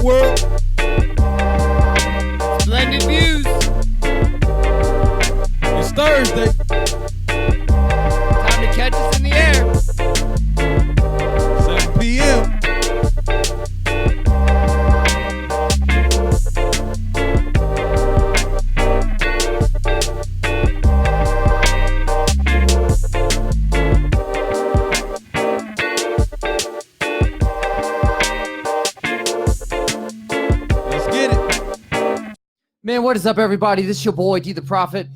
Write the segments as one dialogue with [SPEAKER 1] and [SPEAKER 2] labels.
[SPEAKER 1] out, world.
[SPEAKER 2] Splendid views.
[SPEAKER 1] It's Thursday.
[SPEAKER 2] Time to catch us in the air.
[SPEAKER 1] 7 p.m. Let's get it.
[SPEAKER 2] Man, what is up, everybody? This is your boy, D the Prophet.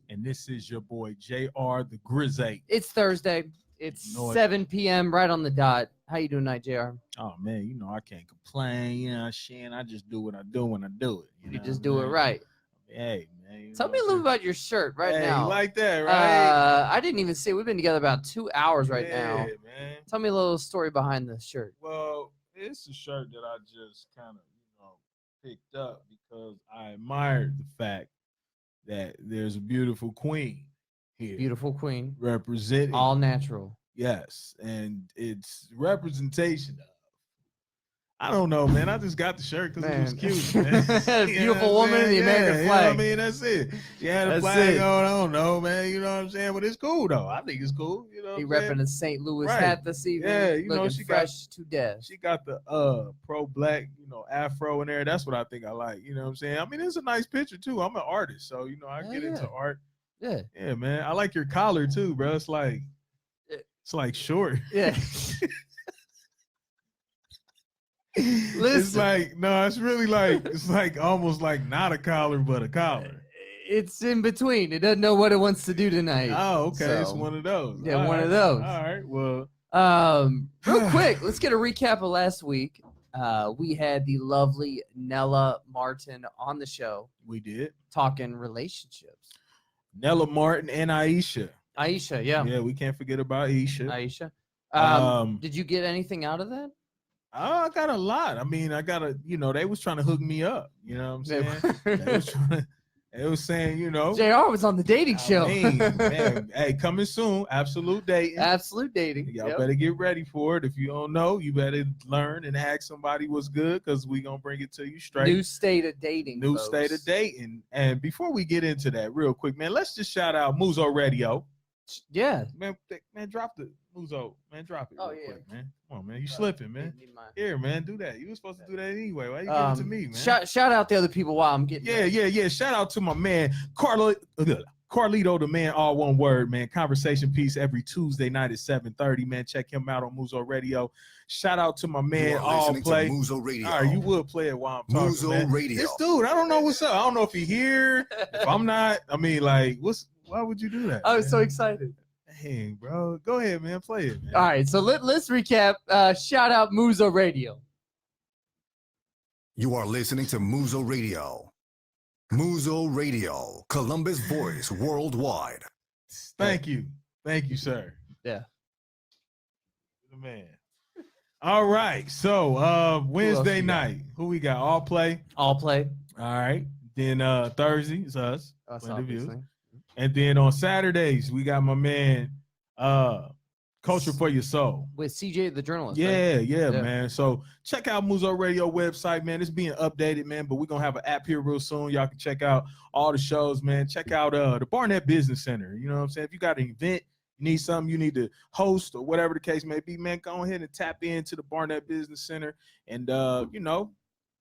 [SPEAKER 1] And this is your boy, JR the Grizzly.
[SPEAKER 2] It's Thursday. It's
[SPEAKER 1] You know it.
[SPEAKER 2] 7 p.m. right on the dot. How you doing tonight, JR?
[SPEAKER 1] Oh, man, you know, I can't complain. You know what I'm saying? I just do what I do when I do it.
[SPEAKER 2] You
[SPEAKER 1] know
[SPEAKER 2] just
[SPEAKER 1] what
[SPEAKER 2] do
[SPEAKER 1] I
[SPEAKER 2] it
[SPEAKER 1] mean?
[SPEAKER 2] right.
[SPEAKER 1] Hey, man. You
[SPEAKER 2] Tell
[SPEAKER 1] know
[SPEAKER 2] me a
[SPEAKER 1] what
[SPEAKER 2] little
[SPEAKER 1] I'm
[SPEAKER 2] about your shirt right
[SPEAKER 1] saying? Hey,
[SPEAKER 2] now.
[SPEAKER 1] you like that, right?
[SPEAKER 2] I didn't even see it. We've been together about 2 hours right now.
[SPEAKER 1] Yeah, man.
[SPEAKER 2] Tell me a little story behind the shirt.
[SPEAKER 1] Well, it's a shirt that I just kind of, picked up because I admired the fact that there's a beautiful queen here
[SPEAKER 2] Beautiful queen.
[SPEAKER 1] representing.
[SPEAKER 2] All natural.
[SPEAKER 1] Yes, and it's representation of. I don't know, man. I just got the shirt because it was cute, man.
[SPEAKER 2] Beautiful woman in the American flag.
[SPEAKER 1] You know what I mean? That's it. She had a
[SPEAKER 2] That's
[SPEAKER 1] flag
[SPEAKER 2] it.
[SPEAKER 1] on. I don't know, man. You know what I'm saying? But it's cool, though. I think it's cool. You know
[SPEAKER 2] He
[SPEAKER 1] what I'm saying?
[SPEAKER 2] repping a St. Louis
[SPEAKER 1] Right.
[SPEAKER 2] hat this evening.
[SPEAKER 1] Yeah, you know,
[SPEAKER 2] looking
[SPEAKER 1] she got-
[SPEAKER 2] fresh to death.
[SPEAKER 1] She got the pro-black, afro in there. That's what I think I like. You know what I'm saying? I mean, it's a nice picture, too. I'm an artist, so, I
[SPEAKER 2] Hell
[SPEAKER 1] get
[SPEAKER 2] yeah.
[SPEAKER 1] into art.
[SPEAKER 2] Yeah.
[SPEAKER 1] Yeah, man. I like your collar, too, bro. It's like short.
[SPEAKER 2] Yeah.
[SPEAKER 1] It's
[SPEAKER 2] Listen.
[SPEAKER 1] like, no, it's really like, it's like almost like not a collar, but a collar.
[SPEAKER 2] It's in between. It doesn't know what it wants to do tonight.
[SPEAKER 1] Oh, okay. It's
[SPEAKER 2] So,
[SPEAKER 1] one of those.
[SPEAKER 2] yeah,
[SPEAKER 1] All
[SPEAKER 2] one
[SPEAKER 1] right.
[SPEAKER 2] of those.
[SPEAKER 1] All right. Well,
[SPEAKER 2] Real quick, let's get a recap of last week. We had the lovely Nella Martin on the show
[SPEAKER 1] we did.
[SPEAKER 2] talking relationships.
[SPEAKER 1] Nella Martin and Aisha.
[SPEAKER 2] Aisha, yeah.
[SPEAKER 1] Yeah, we can't forget about Aisha.
[SPEAKER 2] Aisha. Did you get anything out of that?
[SPEAKER 1] I got a lot. I mean, I got they was trying to hook me up. You know what I'm saying? They was saying,
[SPEAKER 2] JR was on the dating show.
[SPEAKER 1] Man, hey, coming soon. Absolute dating.
[SPEAKER 2] Absolute dating.
[SPEAKER 1] Y'all better get ready for it. If you don't know, you better learn and ask somebody what's good because we going to bring it to you straight.
[SPEAKER 2] New state of dating.
[SPEAKER 1] New
[SPEAKER 2] folks.
[SPEAKER 1] state of dating. And before we get into that real quick, man, let's just shout out Muzo Radio.
[SPEAKER 2] Yeah.
[SPEAKER 1] Man, drop the Muzo. Man, drop it real quick, man. Come on, man. You slipping, man. Here, man, do that. You were supposed to do that anyway. Why you give it to me, man?
[SPEAKER 2] Shout out the other people while I'm getting
[SPEAKER 1] Yeah. Shout out to my man, Carlito, the man, all one word, man. Conversation piece every Tuesday night at 7:30, man. Check him out on Muzo Radio. Shout out to my man, All Play.
[SPEAKER 3] Muzo Radio.
[SPEAKER 1] All right, you would play it while I'm talking,
[SPEAKER 3] Muzo
[SPEAKER 1] man.
[SPEAKER 3] Radio.
[SPEAKER 1] This dude, I don't know what's up. I don't know if he here, if I'm not. I mean, like, why would you do that?
[SPEAKER 2] I was
[SPEAKER 1] man?
[SPEAKER 2] so excited.
[SPEAKER 1] Dang, bro. Go ahead, man. Play it, man.
[SPEAKER 2] All right, so let's recap. Shout out Muzo Radio.
[SPEAKER 3] You are listening to Muzo Radio. Muzo Radio, Columbus voice worldwide.
[SPEAKER 1] Thank you, sir.
[SPEAKER 2] Yeah.
[SPEAKER 1] The man. All right. So Wednesday
[SPEAKER 2] you got?
[SPEAKER 1] night, who we got? All Play.
[SPEAKER 2] All Play.
[SPEAKER 1] All right. Then Thursday is us.
[SPEAKER 2] Us,
[SPEAKER 1] Point of views.
[SPEAKER 2] obviously.
[SPEAKER 1] And then on Saturdays, we got my man, Culture for Your Soul.
[SPEAKER 2] With CJ the journalist.
[SPEAKER 1] Yeah,
[SPEAKER 2] right?
[SPEAKER 1] yeah, man. So check out Muzo Radio website, man. It's being updated, man. But we're gonna have an app here real soon. Y'all can check out all the shows, man. Check out the Barnett Business Center. You know what I'm saying? If you got an event, you need something you need to host or whatever the case may be, man, go ahead and tap into the Barnett Business Center and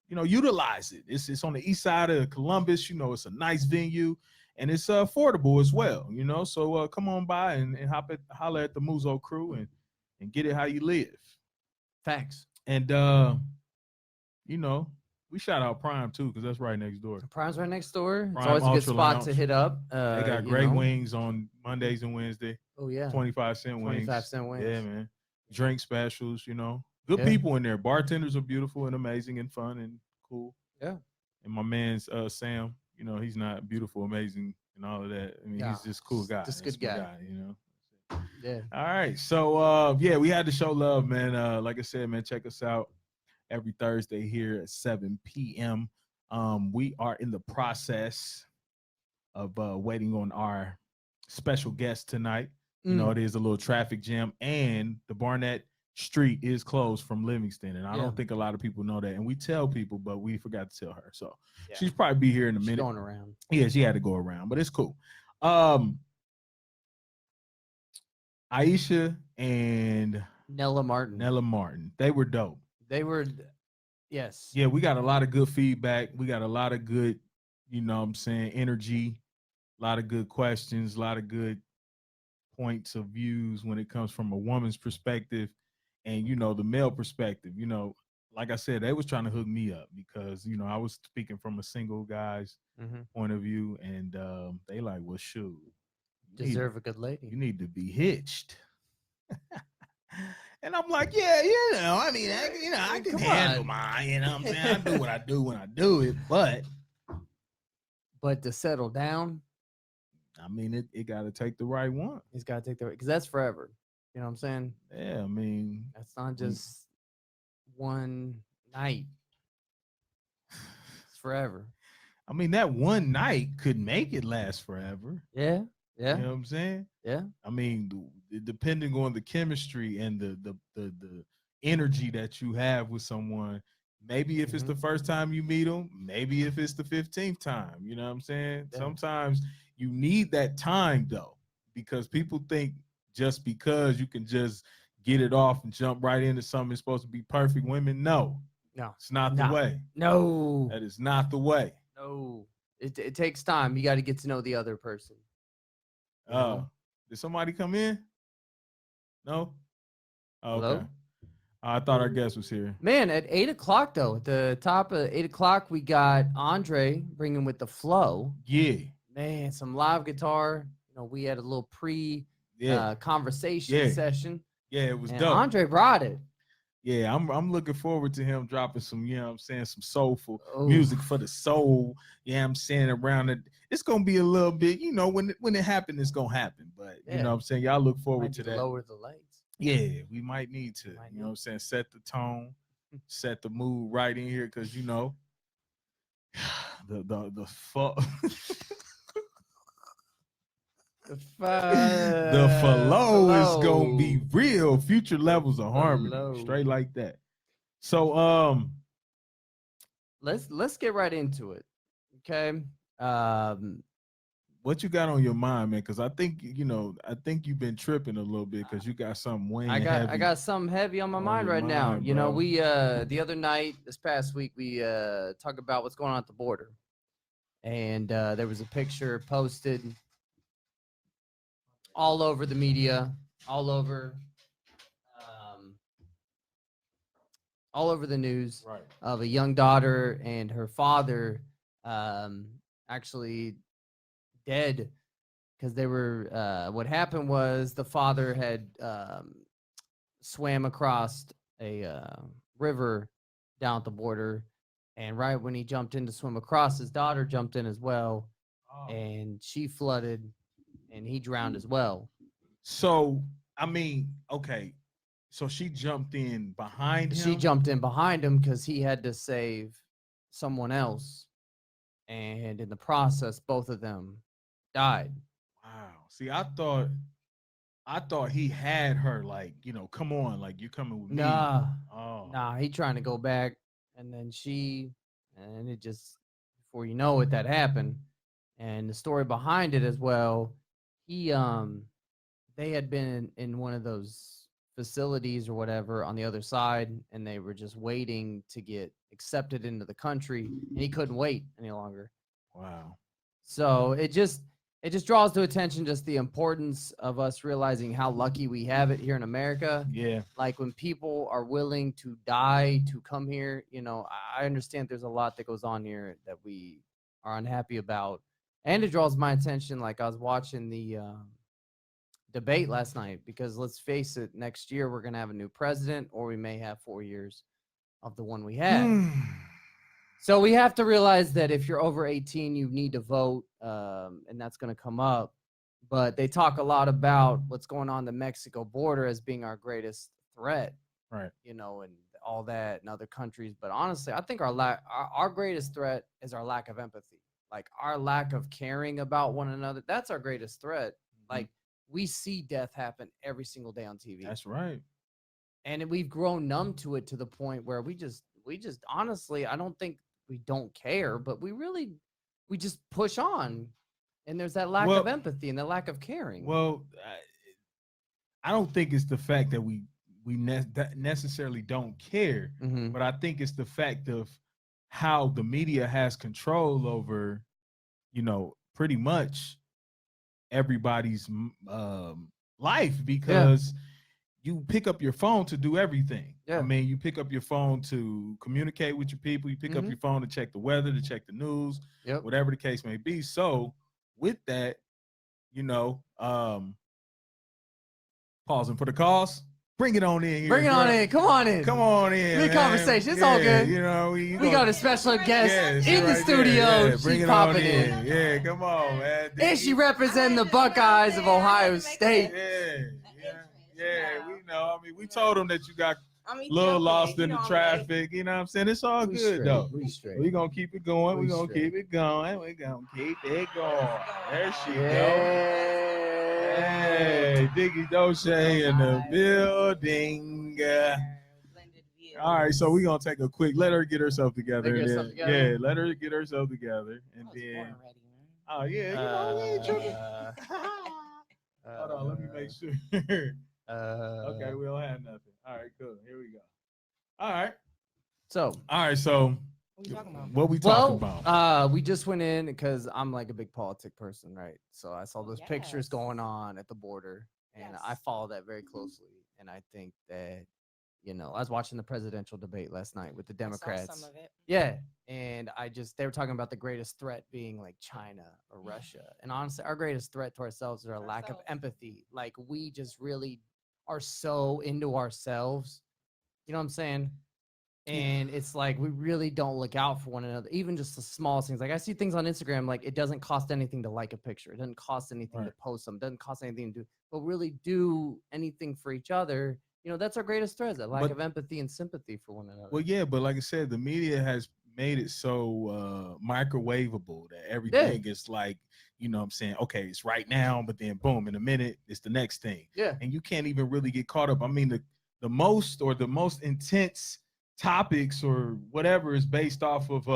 [SPEAKER 1] utilize it. It's on the east side of Columbus. It's a nice venue. And it's affordable as well, So come on by and holler at the Muzo crew and get it how you live.
[SPEAKER 2] Facts.
[SPEAKER 1] And we shout out Prime too because that's right next door.
[SPEAKER 2] Prime's right next door. It's
[SPEAKER 1] Prime
[SPEAKER 2] always a good
[SPEAKER 1] Ultra
[SPEAKER 2] spot
[SPEAKER 1] Lounge.
[SPEAKER 2] to hit up.
[SPEAKER 1] They got great wings on Mondays and Wednesdays.
[SPEAKER 2] Oh yeah.
[SPEAKER 1] 25-cent wings.
[SPEAKER 2] 25-cent wings.
[SPEAKER 1] Yeah, man. Drink specials. Good
[SPEAKER 2] Yeah.
[SPEAKER 1] people in there. Bartenders are beautiful and amazing and fun and cool.
[SPEAKER 2] Yeah.
[SPEAKER 1] And my man's Sam. He's not beautiful, amazing, and all of that. I mean, he's just a cool guy.
[SPEAKER 2] Just a
[SPEAKER 1] He's
[SPEAKER 2] good
[SPEAKER 1] a
[SPEAKER 2] guy. Yeah.
[SPEAKER 1] All right. So, we had to show love, man. Like I said, man, check us out every Thursday here at 7 p.m. We are in the process of waiting on our special guest tonight. It is a little traffic jam, and the Barnett street is closed from Livingston, and I
[SPEAKER 2] Yeah.
[SPEAKER 1] don't think a lot of people know that. And we tell people, but we forgot to tell her. So
[SPEAKER 2] Yeah.
[SPEAKER 1] she's probably be here in a
[SPEAKER 2] She's
[SPEAKER 1] minute.
[SPEAKER 2] going around.
[SPEAKER 1] Yeah, she had to go around, but it's cool. Aisha and
[SPEAKER 2] Nella Martin.
[SPEAKER 1] they were dope.
[SPEAKER 2] They were, yes.
[SPEAKER 1] Yeah, we got a lot of good feedback. We got a lot of good, you know what I'm saying, energy, a lot of good questions, a lot of good points of views when it comes from a woman's perspective and, you know, the male perspective. You know, like I said, they was trying to hook me up because, you know, I was speaking from a single guy's point of view, and they like, well, shoot,
[SPEAKER 2] Deserve a good
[SPEAKER 1] you
[SPEAKER 2] lady.
[SPEAKER 1] need to be hitched. And I'm like, yeah, you know, I mean, I can
[SPEAKER 2] Come
[SPEAKER 1] handle
[SPEAKER 2] on.
[SPEAKER 1] mine, you know what I'm saying? I do what I do when I do it, but
[SPEAKER 2] But to settle down,
[SPEAKER 1] I mean, it got to take the right one.
[SPEAKER 2] he's got to take the, because that's forever. You know what I'm saying?
[SPEAKER 1] Yeah, I mean,
[SPEAKER 2] That's not just one night. It's forever.
[SPEAKER 1] I mean, that one night could make it last forever.
[SPEAKER 2] Yeah. Yeah.
[SPEAKER 1] You know what I'm saying?
[SPEAKER 2] Yeah.
[SPEAKER 1] I mean, depending on the chemistry and the energy that you have with someone, maybe if it's the first time you meet them, maybe if it's the 15th time, you know what I'm saying?
[SPEAKER 2] Yeah.
[SPEAKER 1] Sometimes you need that time though, because people think just because you can just get it off and jump right into something that's supposed to be perfect. Women, no, it's not the way.
[SPEAKER 2] No.
[SPEAKER 1] That is not the way.
[SPEAKER 2] No. It takes time. You got to get to know the other person. You know?
[SPEAKER 1] Did somebody come in? No? Oh,
[SPEAKER 2] Hello?
[SPEAKER 1] okay. I thought our guest was here.
[SPEAKER 2] Man, at 8:00 though, at the top of 8:00, we got Andre bringing with the flow.
[SPEAKER 1] Yeah.
[SPEAKER 2] Man, some live guitar. You know, we had a little conversation session.
[SPEAKER 1] Yeah, it was
[SPEAKER 2] And
[SPEAKER 1] dope.
[SPEAKER 2] Andre brought it.
[SPEAKER 1] Yeah, I'm looking forward to him dropping some, you know what I'm saying, some soulful music for the soul. Yeah, I'm saying around it. It's gonna be a little bit, you know, when it happens, it's gonna happen. But you know what I'm saying, y'all look forward to that.
[SPEAKER 2] Lower the lights.
[SPEAKER 1] Yeah, we might need to, you know what I'm saying, set the tone, set the mood right in here, because you know, the fuck. The flow is gonna be real. Future levels of harmony, straight like that. So
[SPEAKER 2] let's get right into it. Okay.
[SPEAKER 1] What you got on your mind, man? Because I think you've been tripping a little bit because you got something weighing heavy.
[SPEAKER 2] I got something heavy on my mind right now. You know, we the other night, this past week, we talked about what's going on at the border, and there was a picture posted all over the media, all over the news,
[SPEAKER 1] right,
[SPEAKER 2] of a young daughter and her father actually dead because they were what happened was the father had swam across a river down at the border, and right when he jumped in to swim across, his daughter jumped in as well, and she flooded and he drowned as well.
[SPEAKER 1] So I mean, okay, so she jumped in behind him.
[SPEAKER 2] She jumped in behind him because he had to save someone else, and in the process, both of them died.
[SPEAKER 1] Wow. See, I thought he had her, like, you know, come on, like, you coming with me.
[SPEAKER 2] Nah, he trying to go back, and then and it just, before you know it, that happened. And the story behind it as well, they had been in one of those facilities or whatever on the other side, and they were just waiting to get accepted into the country, and he couldn't wait any longer.
[SPEAKER 1] Wow.
[SPEAKER 2] So it just draws to attention just the importance of us realizing how lucky we have it here in America.
[SPEAKER 1] Yeah.
[SPEAKER 2] Like when people are willing to die to come here, you know, I understand there's a lot that goes on here that we are unhappy about. And it draws my attention. Like I was watching the debate last night, because let's face it, next year we're going to have a new president, or we may have 4 years of the one we had. So we have to realize that if you're over 18, you need to vote, and that's going to come up. But they talk a lot about what's going on the Mexico border as being our greatest threat,
[SPEAKER 1] right?
[SPEAKER 2] You know, and all that in other countries. But honestly, I think our greatest threat is our lack of empathy, like our lack of caring about one another. That's our greatest threat. Like we see death happen every single day on TV.
[SPEAKER 1] That's right.
[SPEAKER 2] and we've grown numb to it to the point where we just honestly, I don't think we don't care, but we just push on, and there's that lack of
[SPEAKER 1] Well-
[SPEAKER 2] empathy and the lack of caring.
[SPEAKER 1] Well, I don't think it's the fact that we necessarily don't care,
[SPEAKER 2] Mhm.
[SPEAKER 1] but I think it's the fact of how the media has control over, pretty much everybody's life, because you pick up your phone to do everything. I
[SPEAKER 2] Yeah.
[SPEAKER 1] mean, you pick up your phone to communicate with your people. You pick up
[SPEAKER 2] Mhm.
[SPEAKER 1] your phone to check the weather, to check the news,
[SPEAKER 2] Yep.
[SPEAKER 1] whatever the case may be. So with that, pausing for the calls. Bring it on in here.
[SPEAKER 2] Bring it on
[SPEAKER 1] girl.
[SPEAKER 2] in. Come on in.
[SPEAKER 1] Come on in.
[SPEAKER 2] Good
[SPEAKER 1] man.
[SPEAKER 2] conversation. It's all good.
[SPEAKER 1] We
[SPEAKER 2] got a special guest in the
[SPEAKER 1] right
[SPEAKER 2] studio.
[SPEAKER 1] there. Yeah, bring
[SPEAKER 2] She's
[SPEAKER 1] it on
[SPEAKER 2] popping in.
[SPEAKER 1] Yeah, come on, man.
[SPEAKER 2] And she representing the Buckeyes of Ohio State.
[SPEAKER 1] Yeah. We know. I mean, we told them that you got
[SPEAKER 4] I
[SPEAKER 1] a
[SPEAKER 4] mean,
[SPEAKER 1] little
[SPEAKER 4] joking,
[SPEAKER 1] lost
[SPEAKER 4] you
[SPEAKER 1] in the
[SPEAKER 4] know I'm
[SPEAKER 1] traffic. You know what I'm saying? It's all
[SPEAKER 2] We
[SPEAKER 1] good
[SPEAKER 2] straight.
[SPEAKER 1] though.
[SPEAKER 2] We straight.
[SPEAKER 1] We're gonna keep it going.
[SPEAKER 2] We
[SPEAKER 1] We're gonna
[SPEAKER 2] straight.
[SPEAKER 1] keep it going. We're gonna keep it going. There she go.
[SPEAKER 2] Yeah.
[SPEAKER 1] Hey, Diggy Dulche in the building.
[SPEAKER 4] Blended views.
[SPEAKER 1] All right, so we're gonna take a quick. Let her get herself together.
[SPEAKER 2] Let her get
[SPEAKER 1] and
[SPEAKER 2] herself
[SPEAKER 1] then-
[SPEAKER 2] together?
[SPEAKER 1] Yeah, let her get herself together, and
[SPEAKER 4] I was
[SPEAKER 1] then.
[SPEAKER 4] born already, man.
[SPEAKER 1] Oh yeah, we ain't tripping. Hold on, let me make sure. Okay, we don't have nothing. All right, cool. Here we go. All right. So
[SPEAKER 4] What you talking about?
[SPEAKER 1] what we talking about?
[SPEAKER 2] We just went in because I'm like a big politic person, right? So I saw those pictures
[SPEAKER 4] Yes.
[SPEAKER 2] going on at the border, and I
[SPEAKER 4] Yes.
[SPEAKER 2] follow that very closely. And I think that, I was watching the presidential debate last night with the
[SPEAKER 4] I saw
[SPEAKER 2] Democrats.
[SPEAKER 4] some of it.
[SPEAKER 2] Yeah, and they were talking about the greatest threat being like China or Russia. And honestly, our greatest threat to ourselves is our lack of
[SPEAKER 4] Ourselves.
[SPEAKER 2] empathy. Like we just really are so into ourselves. You know what I'm saying? And it's like we really don't look out for one another, even just the small things. Like I see things on Instagram, like it doesn't cost anything to like a picture. It doesn't cost anything to
[SPEAKER 1] Right.
[SPEAKER 2] post them. It doesn't cost anything to do, but really do anything for each other. That's our greatest threat, that lack
[SPEAKER 1] But-
[SPEAKER 2] of empathy and sympathy for one another.
[SPEAKER 1] Well, yeah, but like I said, the media has made it so microwavable that everything is like, what I'm saying, okay, it's right now, but then boom, in a minute, it's the next thing.
[SPEAKER 2] Yeah.
[SPEAKER 1] And you can't even really get caught up. I mean, the most intense topics or whatever is based off of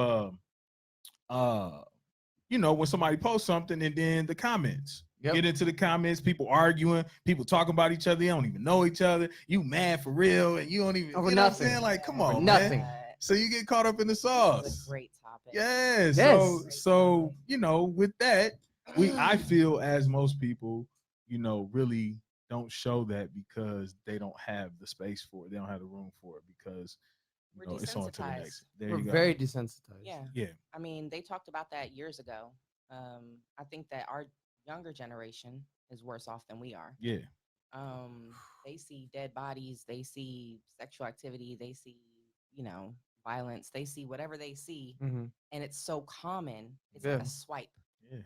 [SPEAKER 1] when somebody posts something and then the comments.
[SPEAKER 2] Yep.
[SPEAKER 1] Get into the comments, people arguing, people talking about each other, they don't even know each other. You mad for real, and you don't even
[SPEAKER 2] Over
[SPEAKER 1] you know
[SPEAKER 2] nothing.
[SPEAKER 1] what I'm saying? Like, come
[SPEAKER 2] Over
[SPEAKER 1] on,
[SPEAKER 2] nothing.
[SPEAKER 1] man. So you get caught up in the
[SPEAKER 4] This
[SPEAKER 1] sauce.
[SPEAKER 4] is a great topic.
[SPEAKER 1] Yeah.
[SPEAKER 2] Yes.
[SPEAKER 1] So with that, I feel as most people, really don't show that because they don't have the space for it. They don't have the room for it because
[SPEAKER 4] We're
[SPEAKER 1] it's on to the
[SPEAKER 4] desensitized.
[SPEAKER 1] next. There
[SPEAKER 2] We're
[SPEAKER 1] you go.
[SPEAKER 2] very desensitized.
[SPEAKER 4] Yeah.
[SPEAKER 1] Yeah.
[SPEAKER 4] I mean, they talked about that years ago. I think that our younger generation is worse off than we are.
[SPEAKER 1] Yeah.
[SPEAKER 4] They see dead bodies, they see sexual activity, they see, violence, they see whatever they see,
[SPEAKER 2] Mm-hmm.
[SPEAKER 4] and it's so common. It's
[SPEAKER 2] Yeah.
[SPEAKER 4] like a swipe.
[SPEAKER 1] Yeah.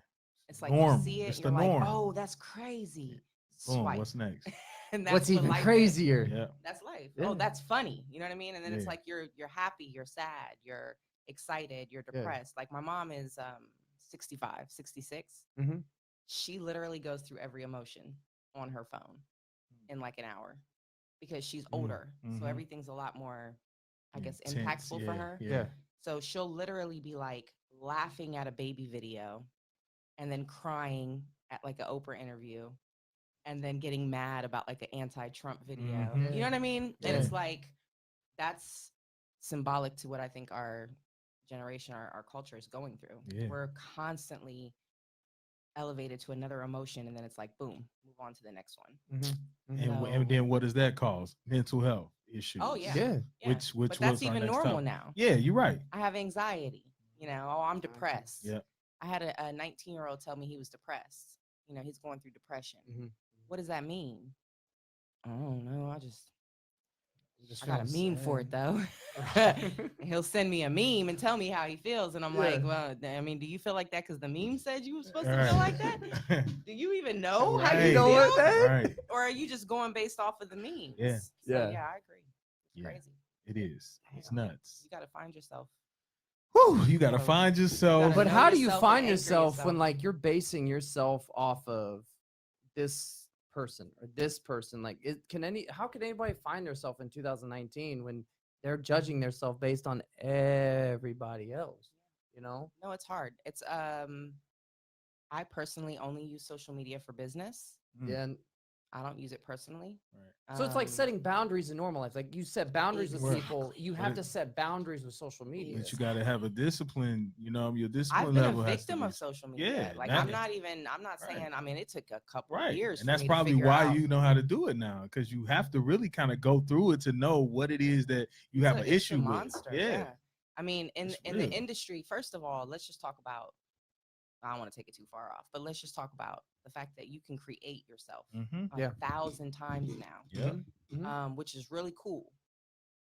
[SPEAKER 4] It's like
[SPEAKER 1] Norm.
[SPEAKER 4] you see it,
[SPEAKER 1] It's
[SPEAKER 4] and
[SPEAKER 1] the
[SPEAKER 4] you're like,
[SPEAKER 1] norm.
[SPEAKER 4] oh, that's crazy.
[SPEAKER 1] Boom.
[SPEAKER 4] Swipe.
[SPEAKER 1] What's next?
[SPEAKER 4] And that's
[SPEAKER 2] What's
[SPEAKER 4] what
[SPEAKER 2] even
[SPEAKER 4] life is.
[SPEAKER 2] crazier?
[SPEAKER 1] Yeah.
[SPEAKER 4] That's life.
[SPEAKER 2] Yeah.
[SPEAKER 4] Oh, that's funny. You know what I mean? And then it's
[SPEAKER 1] Yeah.
[SPEAKER 4] like you're happy, you're sad, you're excited, you're
[SPEAKER 2] Yeah.
[SPEAKER 4] depressed. Like my mom is 65, 66.
[SPEAKER 2] Mhm.
[SPEAKER 4] She literally goes through every emotion on her phone in like an hour because she's older. So
[SPEAKER 1] mhm.
[SPEAKER 4] everything's a lot more, I guess,
[SPEAKER 1] Intense.
[SPEAKER 4] impactful for her.
[SPEAKER 2] Yeah.
[SPEAKER 4] So she'll literally be like laughing at a baby video and then crying at like an Oprah interview and then getting mad about like an anti-Trump video.
[SPEAKER 1] Mhm.
[SPEAKER 4] You know what I mean? And
[SPEAKER 2] Yeah.
[SPEAKER 4] it's like that's symbolic to what I think our generation, our culture is going through.
[SPEAKER 1] Yeah.
[SPEAKER 4] We're constantly elevated to another emotion and then it's like boom, move on to the next one.
[SPEAKER 2] Mm-hmm.
[SPEAKER 1] And then what does that cause? Mental health issues.
[SPEAKER 4] Oh, yeah.
[SPEAKER 2] Yeah.
[SPEAKER 4] Yeah.
[SPEAKER 1] Which
[SPEAKER 4] but
[SPEAKER 1] was
[SPEAKER 4] that's
[SPEAKER 1] our
[SPEAKER 4] even
[SPEAKER 1] next
[SPEAKER 4] normal
[SPEAKER 1] topic.
[SPEAKER 4] now.
[SPEAKER 1] Yeah, you're right.
[SPEAKER 4] I have anxiety, oh, I'm depressed.
[SPEAKER 1] Yeah.
[SPEAKER 4] I had a 19-year-old tell me he was depressed. He's going through depression.
[SPEAKER 2] Mhm.
[SPEAKER 4] What does that mean? I don't know. I got a meme for it though. And he'll send me a meme and tell me how he feels. And I'm like, well, I mean, do you feel like that because the meme said you were supposed to feel like that? Do you even know how you
[SPEAKER 1] Right.
[SPEAKER 4] feel?
[SPEAKER 1] Right.
[SPEAKER 4] Or are you just going based off of the memes?
[SPEAKER 1] Yeah.
[SPEAKER 4] So,
[SPEAKER 2] Yeah.
[SPEAKER 4] yeah, I agree. It's
[SPEAKER 1] Yeah.
[SPEAKER 4] crazy.
[SPEAKER 1] It is. It's
[SPEAKER 4] Damn.
[SPEAKER 1] nuts.
[SPEAKER 4] You got to find yourself.
[SPEAKER 1] Whew, you gotta
[SPEAKER 4] So,
[SPEAKER 1] find yourself.
[SPEAKER 4] gotta
[SPEAKER 2] But
[SPEAKER 4] know
[SPEAKER 2] how do you
[SPEAKER 4] yourself and
[SPEAKER 2] find
[SPEAKER 4] anchor
[SPEAKER 2] yourself when
[SPEAKER 4] yourself.
[SPEAKER 2] like you're basing yourself off of this person or this person. Like, how can anybody find themselves in 2019 when they're judging themselves based on everybody else? You know?
[SPEAKER 4] No, it's hard. It's I personally only use social media for business.
[SPEAKER 1] Mm.
[SPEAKER 2] Yeah.
[SPEAKER 4] I don't use it personally.
[SPEAKER 1] Right.
[SPEAKER 2] So it's like setting boundaries in normal life. Like you set boundaries with people,
[SPEAKER 4] Exactly.
[SPEAKER 2] you have to set boundaries with social media.
[SPEAKER 1] But you got to have a discipline. You know, your
[SPEAKER 4] I've
[SPEAKER 1] discipline
[SPEAKER 4] been
[SPEAKER 1] level
[SPEAKER 4] a
[SPEAKER 1] has to
[SPEAKER 4] victim
[SPEAKER 1] be.
[SPEAKER 4] of social media.
[SPEAKER 1] Yeah,
[SPEAKER 4] Like
[SPEAKER 1] that-
[SPEAKER 4] I'm not
[SPEAKER 1] Right.
[SPEAKER 4] saying, I mean, it took a couple
[SPEAKER 1] Right,
[SPEAKER 4] years.
[SPEAKER 1] and that's
[SPEAKER 4] for me
[SPEAKER 1] probably
[SPEAKER 4] to figure
[SPEAKER 1] why
[SPEAKER 4] out.
[SPEAKER 1] you know how to do it now, because you have to really kind of go through it to know what it is that you have an
[SPEAKER 4] It's a
[SPEAKER 1] issue
[SPEAKER 4] monster.
[SPEAKER 1] with. Yeah.
[SPEAKER 4] I mean, in
[SPEAKER 1] It's
[SPEAKER 4] the
[SPEAKER 1] real.
[SPEAKER 4] industry, first of all, let's just talk about. I don't want to take it too far off, but let's just talk about the fact that you can create yourself
[SPEAKER 1] Mm-hmm.
[SPEAKER 2] Yeah.
[SPEAKER 4] 1,000 times now,
[SPEAKER 1] Yeah.
[SPEAKER 4] which is really cool.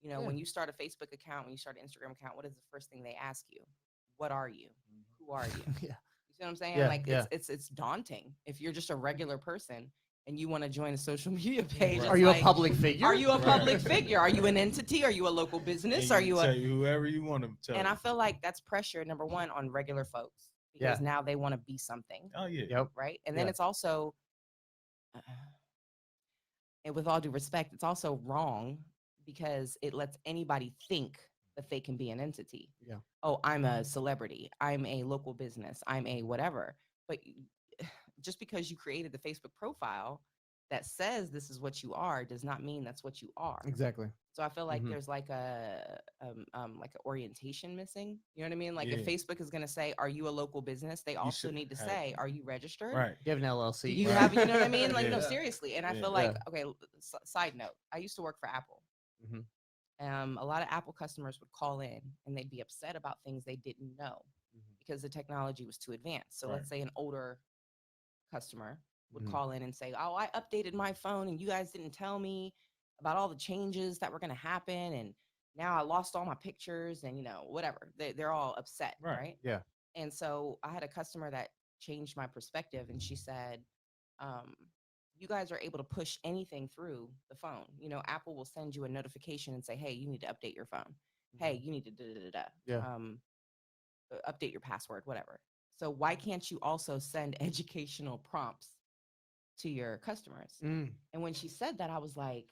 [SPEAKER 4] You know,
[SPEAKER 2] Yeah.
[SPEAKER 4] when you start a Facebook account, when you start an Instagram account, what is the first thing they ask you? What are you? Who are you?
[SPEAKER 2] Yeah.
[SPEAKER 4] You see what I'm saying?
[SPEAKER 2] Yeah,
[SPEAKER 4] Like
[SPEAKER 2] yeah.
[SPEAKER 4] it's daunting if you're just a regular person and you want to join a social media page.
[SPEAKER 1] Right.
[SPEAKER 4] it's
[SPEAKER 2] Are you
[SPEAKER 4] like,
[SPEAKER 2] a public figure?
[SPEAKER 4] Are you a
[SPEAKER 1] Right.
[SPEAKER 4] public figure? Are you an entity? Are you a local business? Are you a
[SPEAKER 1] tell you whoever you want to tell?
[SPEAKER 4] And I feel like that's pressure, number one, on regular folks because
[SPEAKER 2] Yeah.
[SPEAKER 4] now they want to be something,
[SPEAKER 1] Oh yeah.
[SPEAKER 2] Yep.
[SPEAKER 4] right? And then
[SPEAKER 2] Yeah.
[SPEAKER 4] it's also, and with all due respect, it's also wrong because it lets anybody think that they can be an entity.
[SPEAKER 2] Yeah.
[SPEAKER 4] Oh, I'm a celebrity. I'm a local business. I'm a whatever. But just because you created the Facebook profile that says this is what you are does not mean that's what you are.
[SPEAKER 2] Exactly.
[SPEAKER 4] So I feel like
[SPEAKER 2] Mhm.
[SPEAKER 4] there's like like an orientation missing. You know what I mean? Like if
[SPEAKER 1] Yeah.
[SPEAKER 4] Facebook is gonna say, "Are you a local business?" They also
[SPEAKER 1] should
[SPEAKER 4] need to
[SPEAKER 1] have-
[SPEAKER 4] say, "Are you registered?"
[SPEAKER 1] Right.
[SPEAKER 2] You have an
[SPEAKER 4] Do
[SPEAKER 2] LLC.
[SPEAKER 4] you
[SPEAKER 1] Right.
[SPEAKER 4] have? You know what I mean? Like no,
[SPEAKER 1] Yeah.
[SPEAKER 4] seriously. And I
[SPEAKER 1] Yeah.
[SPEAKER 4] feel like
[SPEAKER 2] Yeah.
[SPEAKER 4] okay. Side note: I used to work for Apple.
[SPEAKER 2] Mhm.
[SPEAKER 4] A lot of Apple customers would call in and they'd be upset about things they didn't know because the technology was too advanced. So
[SPEAKER 1] Right.
[SPEAKER 4] let's say an older customer would
[SPEAKER 2] Mhm.
[SPEAKER 4] call in and say, "Oh, I updated my phone and you guys didn't tell me about all the changes that were going to happen, and now I lost all my pictures and whatever." They're all upset,
[SPEAKER 1] Right.
[SPEAKER 4] right?
[SPEAKER 2] Yeah.
[SPEAKER 4] And so I had a customer that changed my perspective, and she said, "You guys are able to push anything through the phone. Apple will send you a notification and say, 'Hey, you need to update your phone. Hey, you need to
[SPEAKER 2] Yeah.
[SPEAKER 4] update your password, whatever.' So why can't you also send educational prompts to your customers?"
[SPEAKER 2] Mm.
[SPEAKER 4] And when she said that, I was like,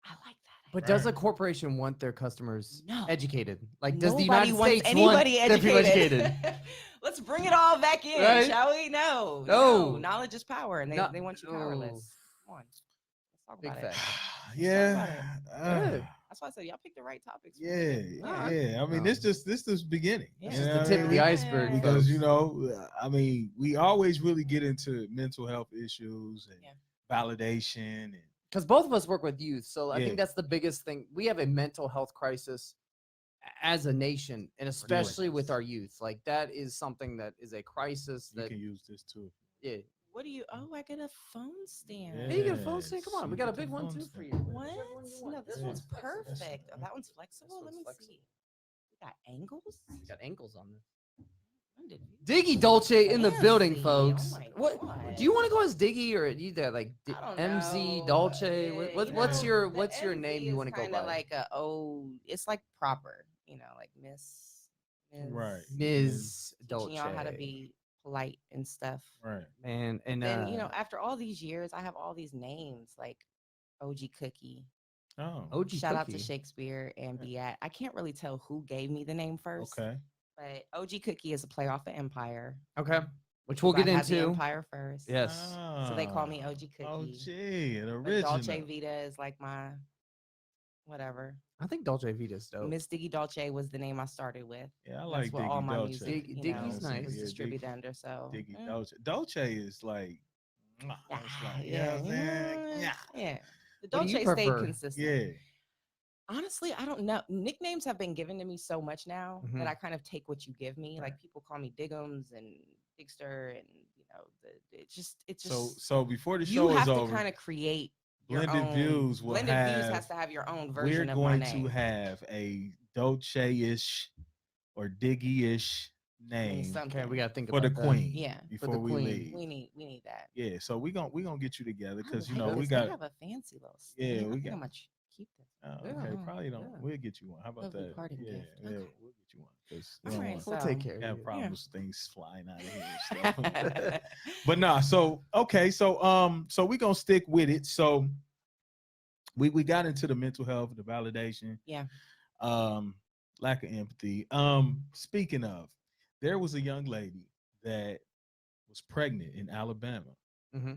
[SPEAKER 4] I like that.
[SPEAKER 2] But does a
[SPEAKER 1] Right.
[SPEAKER 2] corporation want their customers
[SPEAKER 4] No.
[SPEAKER 2] educated? Like, does the
[SPEAKER 4] Nobody
[SPEAKER 2] United
[SPEAKER 4] wants
[SPEAKER 2] States
[SPEAKER 4] anybody
[SPEAKER 2] want their people
[SPEAKER 4] educated.
[SPEAKER 2] educated?
[SPEAKER 4] Let's bring it all back in,
[SPEAKER 2] Right?
[SPEAKER 4] shall we? No.
[SPEAKER 2] No.
[SPEAKER 4] Knowledge is power, and
[SPEAKER 2] No-
[SPEAKER 4] they want you
[SPEAKER 2] no.
[SPEAKER 4] powerless. Come on. Let's talk
[SPEAKER 2] Big
[SPEAKER 4] about it.
[SPEAKER 2] fact.
[SPEAKER 1] Yeah.
[SPEAKER 2] Good.
[SPEAKER 4] That's why I said y'all picked the right topics. for
[SPEAKER 1] Yeah.
[SPEAKER 4] me.
[SPEAKER 1] Yeah. I mean, this is beginning.
[SPEAKER 4] Yeah.
[SPEAKER 2] This
[SPEAKER 1] You
[SPEAKER 2] is
[SPEAKER 1] know
[SPEAKER 2] the
[SPEAKER 1] what
[SPEAKER 2] tip
[SPEAKER 1] I
[SPEAKER 2] of
[SPEAKER 1] mean?
[SPEAKER 2] the iceberg,
[SPEAKER 4] Yeah.
[SPEAKER 1] Because
[SPEAKER 2] folks.
[SPEAKER 1] I mean, we always really get into mental health issues and
[SPEAKER 4] Yeah.
[SPEAKER 1] validation and
[SPEAKER 2] Because both of us work with youth, so I
[SPEAKER 1] Yeah.
[SPEAKER 2] think that's the biggest thing. We have a mental health crisis as a nation, and especially with our youth. Like that is something that is a crisis.
[SPEAKER 1] you
[SPEAKER 2] That
[SPEAKER 1] can use this too.
[SPEAKER 2] yeah.
[SPEAKER 4] What do you? Oh, I get a phone stand.
[SPEAKER 2] Hey, you get a phone stand? Come on, we
[SPEAKER 1] Yes,
[SPEAKER 2] got a
[SPEAKER 1] get the
[SPEAKER 2] big one
[SPEAKER 1] phone
[SPEAKER 2] too
[SPEAKER 1] stand.
[SPEAKER 2] for you.
[SPEAKER 4] What?
[SPEAKER 2] Whichever one you want.
[SPEAKER 4] No, this
[SPEAKER 1] Yeah.
[SPEAKER 4] one's
[SPEAKER 1] That's-
[SPEAKER 4] perfect. Oh, that one's flexible.
[SPEAKER 2] This
[SPEAKER 4] Let me
[SPEAKER 2] one's
[SPEAKER 4] see.
[SPEAKER 2] flexible.
[SPEAKER 4] We got angles.
[SPEAKER 2] We got ankles on this.
[SPEAKER 4] When did we-
[SPEAKER 2] Diggy Dulce in the building,
[SPEAKER 4] Fancy.
[SPEAKER 2] folks.
[SPEAKER 4] Oh my
[SPEAKER 2] What
[SPEAKER 4] God.
[SPEAKER 2] do you want to go as Diggy or you there like
[SPEAKER 4] I don't
[SPEAKER 2] MZ
[SPEAKER 4] know.
[SPEAKER 2] Dulce? What's your
[SPEAKER 4] the
[SPEAKER 2] what's your
[SPEAKER 4] MZ
[SPEAKER 2] name you
[SPEAKER 4] is
[SPEAKER 2] want to go
[SPEAKER 4] kinda
[SPEAKER 2] by?
[SPEAKER 4] like it's like proper, like Miss,
[SPEAKER 1] Right.
[SPEAKER 2] Ms.
[SPEAKER 4] teaching y'all how to
[SPEAKER 2] Dulce.
[SPEAKER 4] be polite and stuff.
[SPEAKER 1] Right.
[SPEAKER 2] And
[SPEAKER 4] Then after all these years, I have all these names like OG Cookie.
[SPEAKER 1] Oh.
[SPEAKER 2] OG
[SPEAKER 4] Shout out to
[SPEAKER 2] Cookie.
[SPEAKER 4] Shakespeare and Beat. I can't really tell who gave me the name first,
[SPEAKER 1] Okay.
[SPEAKER 4] but OG Cookie is a play off of Empire.
[SPEAKER 2] Okay, which we'll
[SPEAKER 4] because
[SPEAKER 2] get
[SPEAKER 4] I had the
[SPEAKER 2] into.
[SPEAKER 4] Empire first.
[SPEAKER 2] Yes.
[SPEAKER 4] So they call me OG Cookie.
[SPEAKER 1] OG, an
[SPEAKER 4] But Dolce
[SPEAKER 1] original.
[SPEAKER 4] Vita is like my whatever.
[SPEAKER 2] I think Dolce Vita's dope.
[SPEAKER 4] Miss Diggy Dolce was the name I started with.
[SPEAKER 1] Yeah, I
[SPEAKER 4] That's
[SPEAKER 1] like
[SPEAKER 4] what
[SPEAKER 1] Diggy
[SPEAKER 4] all my
[SPEAKER 1] Dolce.
[SPEAKER 4] music,
[SPEAKER 2] Diggy's nice.
[SPEAKER 4] was
[SPEAKER 1] Yeah,
[SPEAKER 4] distributed under. So
[SPEAKER 1] Diggy
[SPEAKER 4] mm,
[SPEAKER 1] Dolce. Dolce is like, it's like, you know
[SPEAKER 4] yeah,
[SPEAKER 1] what I'm saying? Yeah.
[SPEAKER 4] yeah. The
[SPEAKER 2] What do you
[SPEAKER 4] Dolce stayed
[SPEAKER 2] prefer?
[SPEAKER 4] consistent.
[SPEAKER 1] Yeah.
[SPEAKER 4] Honestly, I don't know. Nicknames have been given to me so much now
[SPEAKER 2] Mhm.
[SPEAKER 4] that I kind of take what you give me.
[SPEAKER 1] Right.
[SPEAKER 4] Like people call me Diggums and Digster, and it's just
[SPEAKER 1] So before the
[SPEAKER 4] you
[SPEAKER 1] show is
[SPEAKER 4] have to
[SPEAKER 1] over,
[SPEAKER 4] kind of create your
[SPEAKER 1] Blended
[SPEAKER 4] own.
[SPEAKER 1] Views will
[SPEAKER 4] Blended Views
[SPEAKER 1] have-
[SPEAKER 4] has to have your own
[SPEAKER 1] we're
[SPEAKER 4] version of my
[SPEAKER 1] going
[SPEAKER 4] name.
[SPEAKER 1] to have a Dolce-ish or Diggy-ish name
[SPEAKER 2] Okay, we gotta think
[SPEAKER 1] for
[SPEAKER 2] about
[SPEAKER 1] the
[SPEAKER 2] that.
[SPEAKER 1] queen.
[SPEAKER 4] Yeah.
[SPEAKER 1] Before
[SPEAKER 2] the
[SPEAKER 1] we
[SPEAKER 2] queen.
[SPEAKER 1] leave.
[SPEAKER 4] We need that.
[SPEAKER 1] Yeah. So we gonna get you together
[SPEAKER 4] I
[SPEAKER 1] because
[SPEAKER 4] like
[SPEAKER 1] we
[SPEAKER 4] this.
[SPEAKER 1] got.
[SPEAKER 4] They have a fancy little
[SPEAKER 1] Yeah,
[SPEAKER 4] stand.
[SPEAKER 1] we
[SPEAKER 4] I think
[SPEAKER 1] got-
[SPEAKER 4] I'm gonna keep this.
[SPEAKER 1] Oh,
[SPEAKER 2] Yeah.
[SPEAKER 1] okay,
[SPEAKER 4] Oh,
[SPEAKER 1] probably don't.
[SPEAKER 2] yeah.
[SPEAKER 1] We'll get you one. How about
[SPEAKER 4] Lovely
[SPEAKER 1] that?
[SPEAKER 4] parting
[SPEAKER 1] Yeah,
[SPEAKER 4] gift.
[SPEAKER 1] yeah,
[SPEAKER 4] Okay.
[SPEAKER 1] we'll get you one because
[SPEAKER 4] All right,
[SPEAKER 2] We'll
[SPEAKER 4] so
[SPEAKER 2] take care of
[SPEAKER 1] have
[SPEAKER 2] you.
[SPEAKER 1] problems with things flying out of here and stuff. But nah, so okay, so we gonna stick with it. So we got into the mental health, the validation,
[SPEAKER 4] Yeah.
[SPEAKER 1] um, lack of empathy. Speaking of, there was a young lady that was pregnant in Alabama.
[SPEAKER 2] Mm-hmm.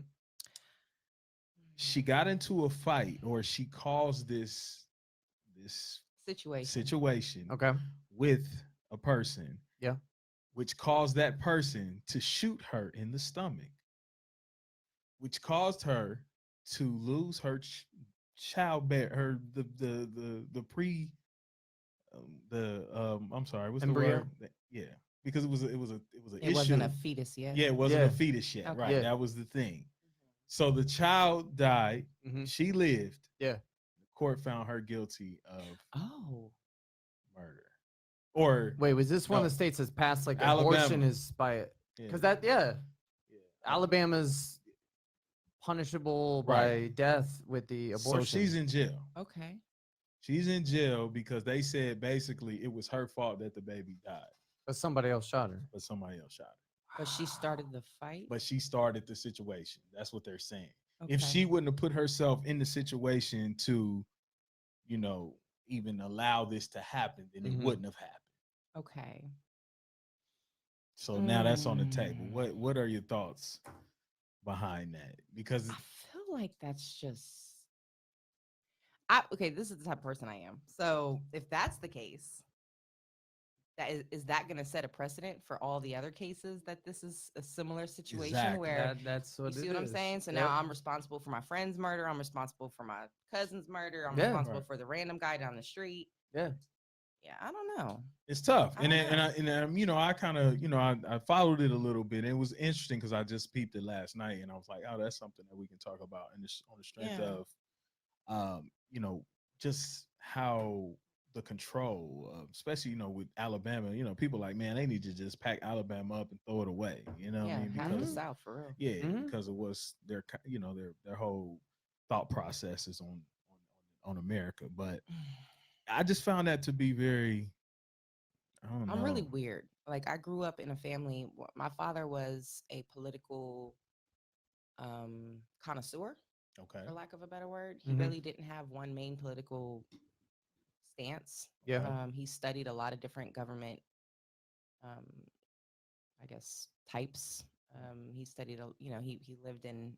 [SPEAKER 1] She got into a fight, or she caused this situation
[SPEAKER 2] Okay.
[SPEAKER 1] with a person,
[SPEAKER 2] Yeah.
[SPEAKER 1] which caused that person to shoot her in the stomach, which caused her to lose her childbear, her the pre the I'm sorry, what's
[SPEAKER 2] Embryo?
[SPEAKER 1] the word? Yeah, because it was an
[SPEAKER 4] It
[SPEAKER 1] issue.
[SPEAKER 4] wasn't a fetus yet.
[SPEAKER 1] Yeah, it wasn't
[SPEAKER 2] Yeah.
[SPEAKER 1] a fetus yet.
[SPEAKER 4] Okay.
[SPEAKER 1] Right,
[SPEAKER 2] Yeah.
[SPEAKER 1] that was the thing. So the child died.
[SPEAKER 2] Mm-hmm.
[SPEAKER 1] She lived.
[SPEAKER 2] Yeah.
[SPEAKER 1] The court found her guilty of
[SPEAKER 4] Oh.
[SPEAKER 1] murder. Or
[SPEAKER 2] Wait, was this one
[SPEAKER 1] no,
[SPEAKER 2] of the states that's passed like
[SPEAKER 1] Alabama.
[SPEAKER 2] abortion is by it?
[SPEAKER 1] Yeah.
[SPEAKER 2] Because that, yeah,
[SPEAKER 1] Yeah.
[SPEAKER 2] Alabama's punishable
[SPEAKER 1] Right.
[SPEAKER 2] by death with the abortion.
[SPEAKER 1] So she's in jail.
[SPEAKER 4] Okay.
[SPEAKER 1] She's in jail because they said basically it was her fault that the baby died,
[SPEAKER 2] but somebody else shot her.
[SPEAKER 1] but somebody else shot her.
[SPEAKER 4] But she started the fight.
[SPEAKER 1] But she started the situation. That's what they're saying.
[SPEAKER 4] Okay.
[SPEAKER 1] If she wouldn't have put herself in the situation to, you know, even allow this to happen, then it
[SPEAKER 2] Mhm.
[SPEAKER 1] wouldn't have happened.
[SPEAKER 4] Okay.
[SPEAKER 1] So now that's on the table. What are your thoughts behind that? Because
[SPEAKER 4] I feel like that's just. Okay, this is the type of person I am. So if that's the case, that is that going to set a precedent for all the other cases that this is a similar situation
[SPEAKER 1] Exactly.
[SPEAKER 4] where
[SPEAKER 2] That's
[SPEAKER 4] you
[SPEAKER 2] what
[SPEAKER 4] see
[SPEAKER 2] it
[SPEAKER 4] what I'm
[SPEAKER 2] is.
[SPEAKER 4] saying? So
[SPEAKER 2] Yep.
[SPEAKER 4] now I'm responsible for my friend's murder. I'm responsible for my cousin's murder. I'm
[SPEAKER 2] Yeah.
[SPEAKER 4] responsible
[SPEAKER 1] Right.
[SPEAKER 4] for the random guy down the street.
[SPEAKER 2] Yeah.
[SPEAKER 4] Yeah, I don't know.
[SPEAKER 1] it's tough.
[SPEAKER 4] I
[SPEAKER 1] And
[SPEAKER 4] don't
[SPEAKER 1] then,
[SPEAKER 4] know.
[SPEAKER 1] you know, I kind of, you know, I followed it a little bit. It was interesting because I just peeped it last night, and I was like, oh, that's something that we can talk about in this on the strength
[SPEAKER 4] Yeah.
[SPEAKER 1] of, you know, just how the control, especially, you know, with Alabama, you know, people like, man, they need to just pack Alabama up and throw it away. You know what I
[SPEAKER 4] Yeah,
[SPEAKER 1] mean?
[SPEAKER 4] half the
[SPEAKER 1] Because
[SPEAKER 4] South for real.
[SPEAKER 1] yeah,
[SPEAKER 2] Mhm.
[SPEAKER 1] because it was their, you know, their whole thought processes on America. But I just found that to be very, I don't know.
[SPEAKER 4] I'm really weird. Like I grew up in a family. My father was a political connoisseur,
[SPEAKER 1] Okay.
[SPEAKER 4] for lack of a better word. He
[SPEAKER 2] Mhm.
[SPEAKER 4] really didn't have one main political stance.
[SPEAKER 2] Yeah.
[SPEAKER 4] He studied a lot of different government, um, I guess, types. He studied, you know, he lived in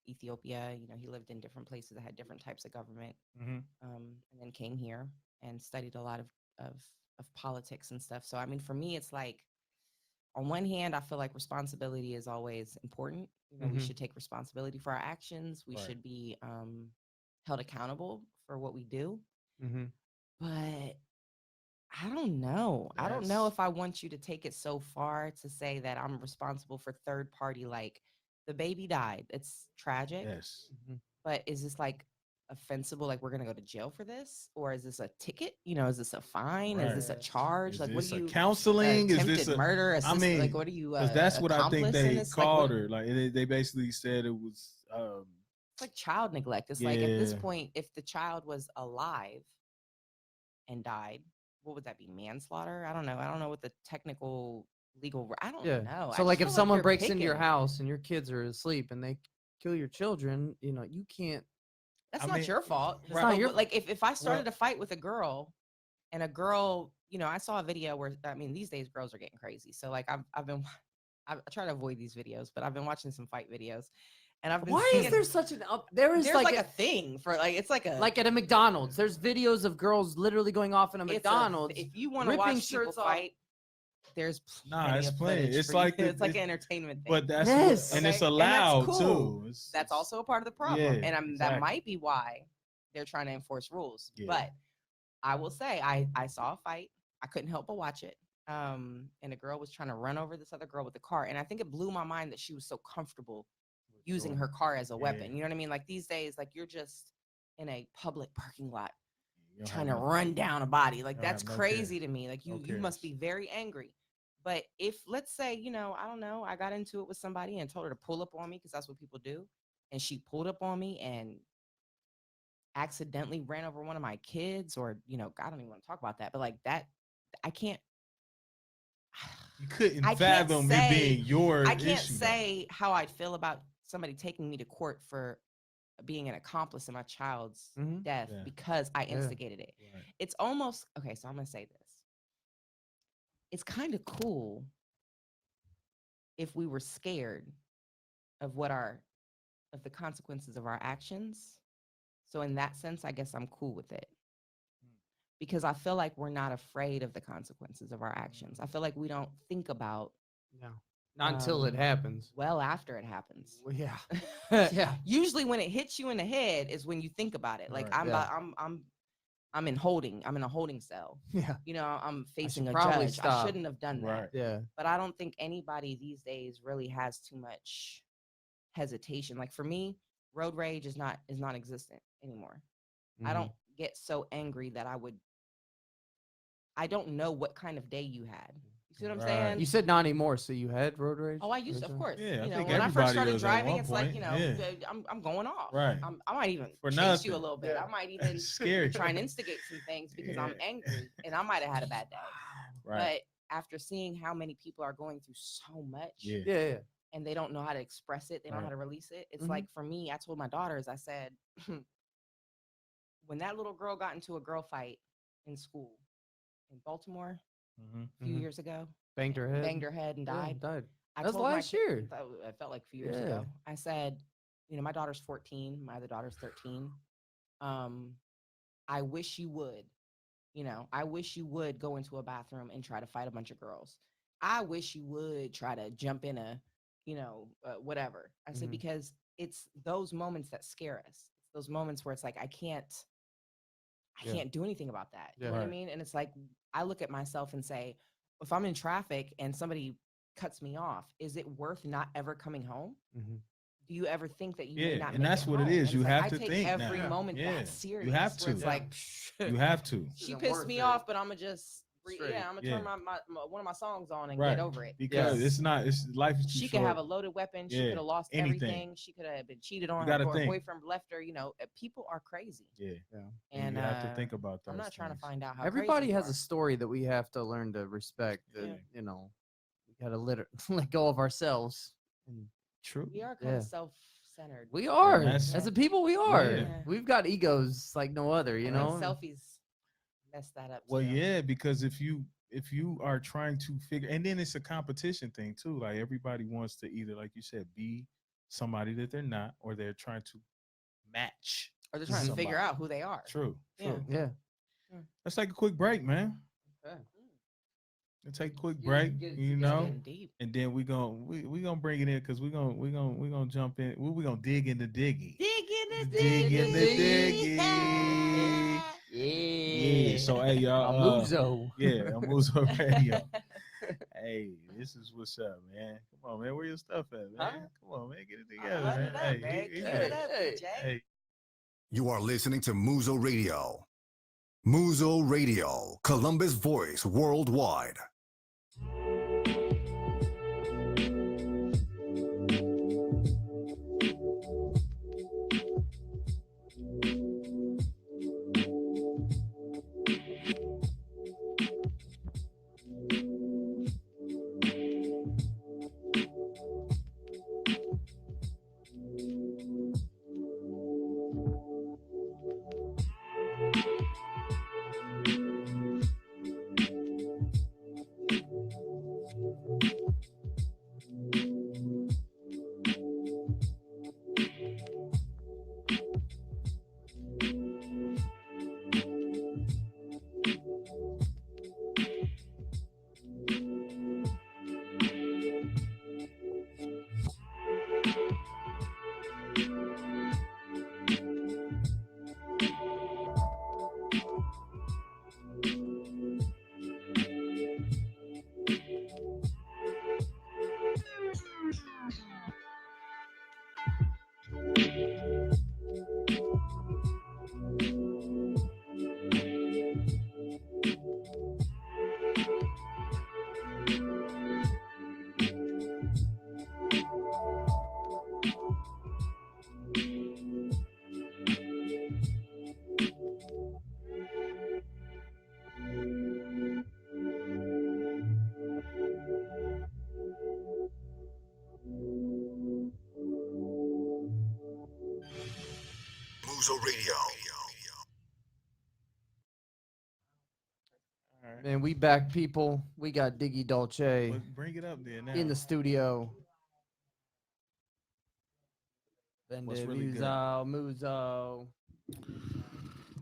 [SPEAKER 4] Ethiopia. You know, he lived in different places that had different types of government,
[SPEAKER 1] Mm-hmm.
[SPEAKER 4] and then came here and studied a lot of of politics and stuff. So I mean, for me, it's like on one hand, I feel like responsibility is always important. You know, we
[SPEAKER 2] Mhm.
[SPEAKER 4] should take responsibility for our actions. We
[SPEAKER 1] Right.
[SPEAKER 4] should be held accountable for what we do.
[SPEAKER 2] Mm-hmm.
[SPEAKER 4] But I don't know. I don't know
[SPEAKER 1] That's-
[SPEAKER 4] if I want you to take it so far to say that I'm responsible for third party. Like the baby died. It's tragic.
[SPEAKER 1] Yes.
[SPEAKER 2] Mm-hmm.
[SPEAKER 4] But is this like offensible? Like we're gonna go to jail for this, or is this a ticket? You know, is this a fine? Is this a
[SPEAKER 1] Right.
[SPEAKER 4] charge?
[SPEAKER 1] Is
[SPEAKER 4] like what
[SPEAKER 1] this
[SPEAKER 4] do
[SPEAKER 1] a
[SPEAKER 4] you?
[SPEAKER 1] counseling? Is
[SPEAKER 4] Attempted
[SPEAKER 1] this a
[SPEAKER 4] murder?
[SPEAKER 1] I
[SPEAKER 4] Assist,
[SPEAKER 1] mean,
[SPEAKER 4] like what are you?
[SPEAKER 1] because that's what I think
[SPEAKER 4] Accomplice in
[SPEAKER 1] they
[SPEAKER 4] this? Like,
[SPEAKER 1] called
[SPEAKER 4] what-
[SPEAKER 1] her. Like they basically said it was
[SPEAKER 4] It's like child neglect. It's like at this
[SPEAKER 1] Yeah.
[SPEAKER 4] point, if the child was alive and died, what would that be? Manslaughter? I don't know. I don't know what the technical legal. I don't
[SPEAKER 2] Yeah.
[SPEAKER 4] know. I
[SPEAKER 2] So like
[SPEAKER 4] just
[SPEAKER 2] if
[SPEAKER 4] feel
[SPEAKER 2] someone
[SPEAKER 4] you're
[SPEAKER 2] breaks into your
[SPEAKER 4] picking.
[SPEAKER 2] house and your kids are asleep and they kill your children, you know, you can't.
[SPEAKER 4] That's
[SPEAKER 1] I
[SPEAKER 4] not
[SPEAKER 1] mean,
[SPEAKER 4] your fault.
[SPEAKER 2] It's not your
[SPEAKER 4] Like if I started
[SPEAKER 1] Well-
[SPEAKER 4] a fight with a girl, and a girl, you know, I saw a video where I mean these days girls are getting crazy. So like I've been I try to avoid these videos, but I've been watching some fight videos, and I've been
[SPEAKER 2] Why
[SPEAKER 4] seeing,
[SPEAKER 2] is there such an up? There is
[SPEAKER 4] there's like
[SPEAKER 2] a
[SPEAKER 4] a thing for like it's like a
[SPEAKER 2] like at a McDonald's. There's videos of girls literally going off in a
[SPEAKER 4] it's
[SPEAKER 2] McDonald's.
[SPEAKER 4] if you want to
[SPEAKER 2] ripping
[SPEAKER 4] watch people
[SPEAKER 2] shirts off.
[SPEAKER 4] fight, there's
[SPEAKER 1] Nah,
[SPEAKER 4] plenty
[SPEAKER 1] it's
[SPEAKER 4] of
[SPEAKER 1] plenty.
[SPEAKER 4] footage
[SPEAKER 1] It's
[SPEAKER 4] for you.
[SPEAKER 1] like the-
[SPEAKER 4] it's like
[SPEAKER 1] it's-
[SPEAKER 4] an entertainment thing.
[SPEAKER 1] But that's
[SPEAKER 2] Yes.
[SPEAKER 1] what, and it's
[SPEAKER 4] Okay? And that's
[SPEAKER 1] allowed
[SPEAKER 4] cool.
[SPEAKER 1] too.
[SPEAKER 4] That's also a part of the problem,
[SPEAKER 1] Yeah,
[SPEAKER 4] and that
[SPEAKER 1] exactly.
[SPEAKER 4] might be why they're trying to enforce rules.
[SPEAKER 1] Yeah.
[SPEAKER 4] But I will say I saw a fight. I couldn't help but watch it. And a girl was trying to run over this other girl with the car, and I think it blew my mind that she was so comfortable using her car as a weapon. You know what I mean? Like these days, like you're just in a public parking lot
[SPEAKER 1] You don't
[SPEAKER 4] trying
[SPEAKER 1] have
[SPEAKER 4] to
[SPEAKER 1] no-
[SPEAKER 4] run down a body. Like
[SPEAKER 1] don't
[SPEAKER 4] that's
[SPEAKER 1] have no
[SPEAKER 4] crazy
[SPEAKER 1] care.
[SPEAKER 4] to me. Like
[SPEAKER 1] No
[SPEAKER 4] you must
[SPEAKER 1] cares.
[SPEAKER 4] be very angry. But if let's say, you know, I don't know, I got into it with somebody and told her to pull up on me because that's what people do, and she pulled up on me and accidentally ran over one of my kids, or I don't even want to talk about that, but like that, I can't.
[SPEAKER 1] You couldn't
[SPEAKER 4] I can't
[SPEAKER 1] fathom it being your
[SPEAKER 4] I can't
[SPEAKER 1] issue,
[SPEAKER 4] say how I'd feel about somebody taking me to court for being an accomplice in my child's death because I instigated it.
[SPEAKER 1] Right.
[SPEAKER 4] It's almost okay. So I'm gonna say this. It's kind of cool if we were scared of of the consequences of our actions. So in that sense, I guess I'm cool with it. Because I feel like we're not afraid of the consequences of our actions. I feel like we don't think about
[SPEAKER 2] not until it happens.
[SPEAKER 4] Well, after it happens.
[SPEAKER 2] Well, yeah.
[SPEAKER 4] Yeah. Usually when it hits you in the head is when you think about it. Like
[SPEAKER 1] Right.
[SPEAKER 4] I'm in a holding cell.
[SPEAKER 2] Yeah.
[SPEAKER 4] I'm facing a
[SPEAKER 2] probably
[SPEAKER 4] judge.
[SPEAKER 2] stop.
[SPEAKER 4] I shouldn't have done that.
[SPEAKER 1] Right.
[SPEAKER 2] Yeah.
[SPEAKER 4] But I don't think anybody these days really has too much hesitation. Like for me, road rage is non-existent anymore. I don't get so angry that I don't know what kind of day you had. You see what I'm saying?
[SPEAKER 2] You said not anymore, so you had road rage?
[SPEAKER 4] Oh, I used to, of course.
[SPEAKER 1] Yeah, I think
[SPEAKER 4] when I first
[SPEAKER 1] everybody
[SPEAKER 4] started
[SPEAKER 1] does at
[SPEAKER 4] driving,
[SPEAKER 1] one
[SPEAKER 4] it's like,
[SPEAKER 1] point.
[SPEAKER 4] I'm going off.
[SPEAKER 1] Right.
[SPEAKER 4] I might even
[SPEAKER 1] For
[SPEAKER 4] chase
[SPEAKER 1] nothing.
[SPEAKER 4] you a little bit.
[SPEAKER 2] Yeah.
[SPEAKER 4] I might even
[SPEAKER 1] Scary.
[SPEAKER 4] try and instigate some things because I'm angry and I might have had a bad day.
[SPEAKER 1] Right.
[SPEAKER 4] But after seeing how many people are going through so much
[SPEAKER 2] Yeah.
[SPEAKER 4] and they don't know how to express it, they don't know how to release it. It's like for me, I told my daughters, I said, when that little girl got into a girl fight in school in Baltimore a few years ago,
[SPEAKER 2] banged her head
[SPEAKER 4] and
[SPEAKER 2] Yeah,
[SPEAKER 4] died.
[SPEAKER 2] died.
[SPEAKER 4] I
[SPEAKER 2] That was
[SPEAKER 4] told my
[SPEAKER 2] last
[SPEAKER 4] kid-
[SPEAKER 2] year.
[SPEAKER 4] It felt like a few years ago. I said, my daughter's 14, my other daughter's 13. I wish you would, I wish you would go into a bathroom and try to fight a bunch of girls. I wish you would try to jump in a, whatever. I said, because it's those moments that scare us. It's those moments where it's like, I can't do anything about that. You know what I mean? And it's like, I look at myself and say, if I'm in traffic and somebody cuts me off, is it worth not ever coming home? Do you ever think that you may not
[SPEAKER 1] and
[SPEAKER 4] make
[SPEAKER 1] that's
[SPEAKER 4] it
[SPEAKER 1] what
[SPEAKER 4] home?
[SPEAKER 1] it is.
[SPEAKER 4] And
[SPEAKER 1] You
[SPEAKER 4] it's
[SPEAKER 1] have
[SPEAKER 4] like,
[SPEAKER 1] to
[SPEAKER 4] I take
[SPEAKER 1] think
[SPEAKER 4] every
[SPEAKER 1] now.
[SPEAKER 4] moment that serious.
[SPEAKER 1] You have
[SPEAKER 4] where
[SPEAKER 1] to.
[SPEAKER 4] It's like,
[SPEAKER 1] You have to.
[SPEAKER 4] she pissed me off, but I'm gonna just I'm gonna turn my one of my songs on and get over it.
[SPEAKER 1] Because it's life is too
[SPEAKER 4] She
[SPEAKER 1] short.
[SPEAKER 4] could have a loaded weapon. She could have lost everything. She could have been cheated on. Her boyfriend left her. People are crazy.
[SPEAKER 1] And you have to think about those.
[SPEAKER 4] I'm not trying to find out how
[SPEAKER 2] everybody
[SPEAKER 4] crazy
[SPEAKER 2] has a story that we have to learn to respect. That we gotta let go of ourselves.
[SPEAKER 1] True.
[SPEAKER 4] We are kind of self-centered.
[SPEAKER 2] We are
[SPEAKER 1] As
[SPEAKER 2] a people. We are.
[SPEAKER 1] Yeah.
[SPEAKER 2] We've got egos like no other. You know.
[SPEAKER 4] Selfies mess that up.
[SPEAKER 1] Well, because if you are trying to figure, and then it's a competition thing too. Like everybody wants to either, like you said, be somebody that they're not, or they're trying to match,
[SPEAKER 4] or they're trying to figure out who they are.
[SPEAKER 1] True.
[SPEAKER 2] Yeah.
[SPEAKER 1] Let's take a quick break, man.
[SPEAKER 2] Okay.
[SPEAKER 1] Let's take a quick break, and then we gonna bring it in because we gonna jump in. We gonna dig into Diggy. Dig in the Diggy. Yeah. So hey y'all.
[SPEAKER 2] Amuzo.
[SPEAKER 1] Amuzo Radio. Hey, this is what's up, man. Come on, man. Where your stuff at, man? Come on, man. Get it together, man. Hey.
[SPEAKER 3] You are listening to Muzo Radio. Muzo Radio, Columbus voice worldwide. Muzo Radio.
[SPEAKER 1] All right.
[SPEAKER 2] Man, we back, people. We got Diggy Dulche
[SPEAKER 1] Well, bring it up then. Now.
[SPEAKER 2] in the studio.
[SPEAKER 1] What's really good?
[SPEAKER 2] Muzo.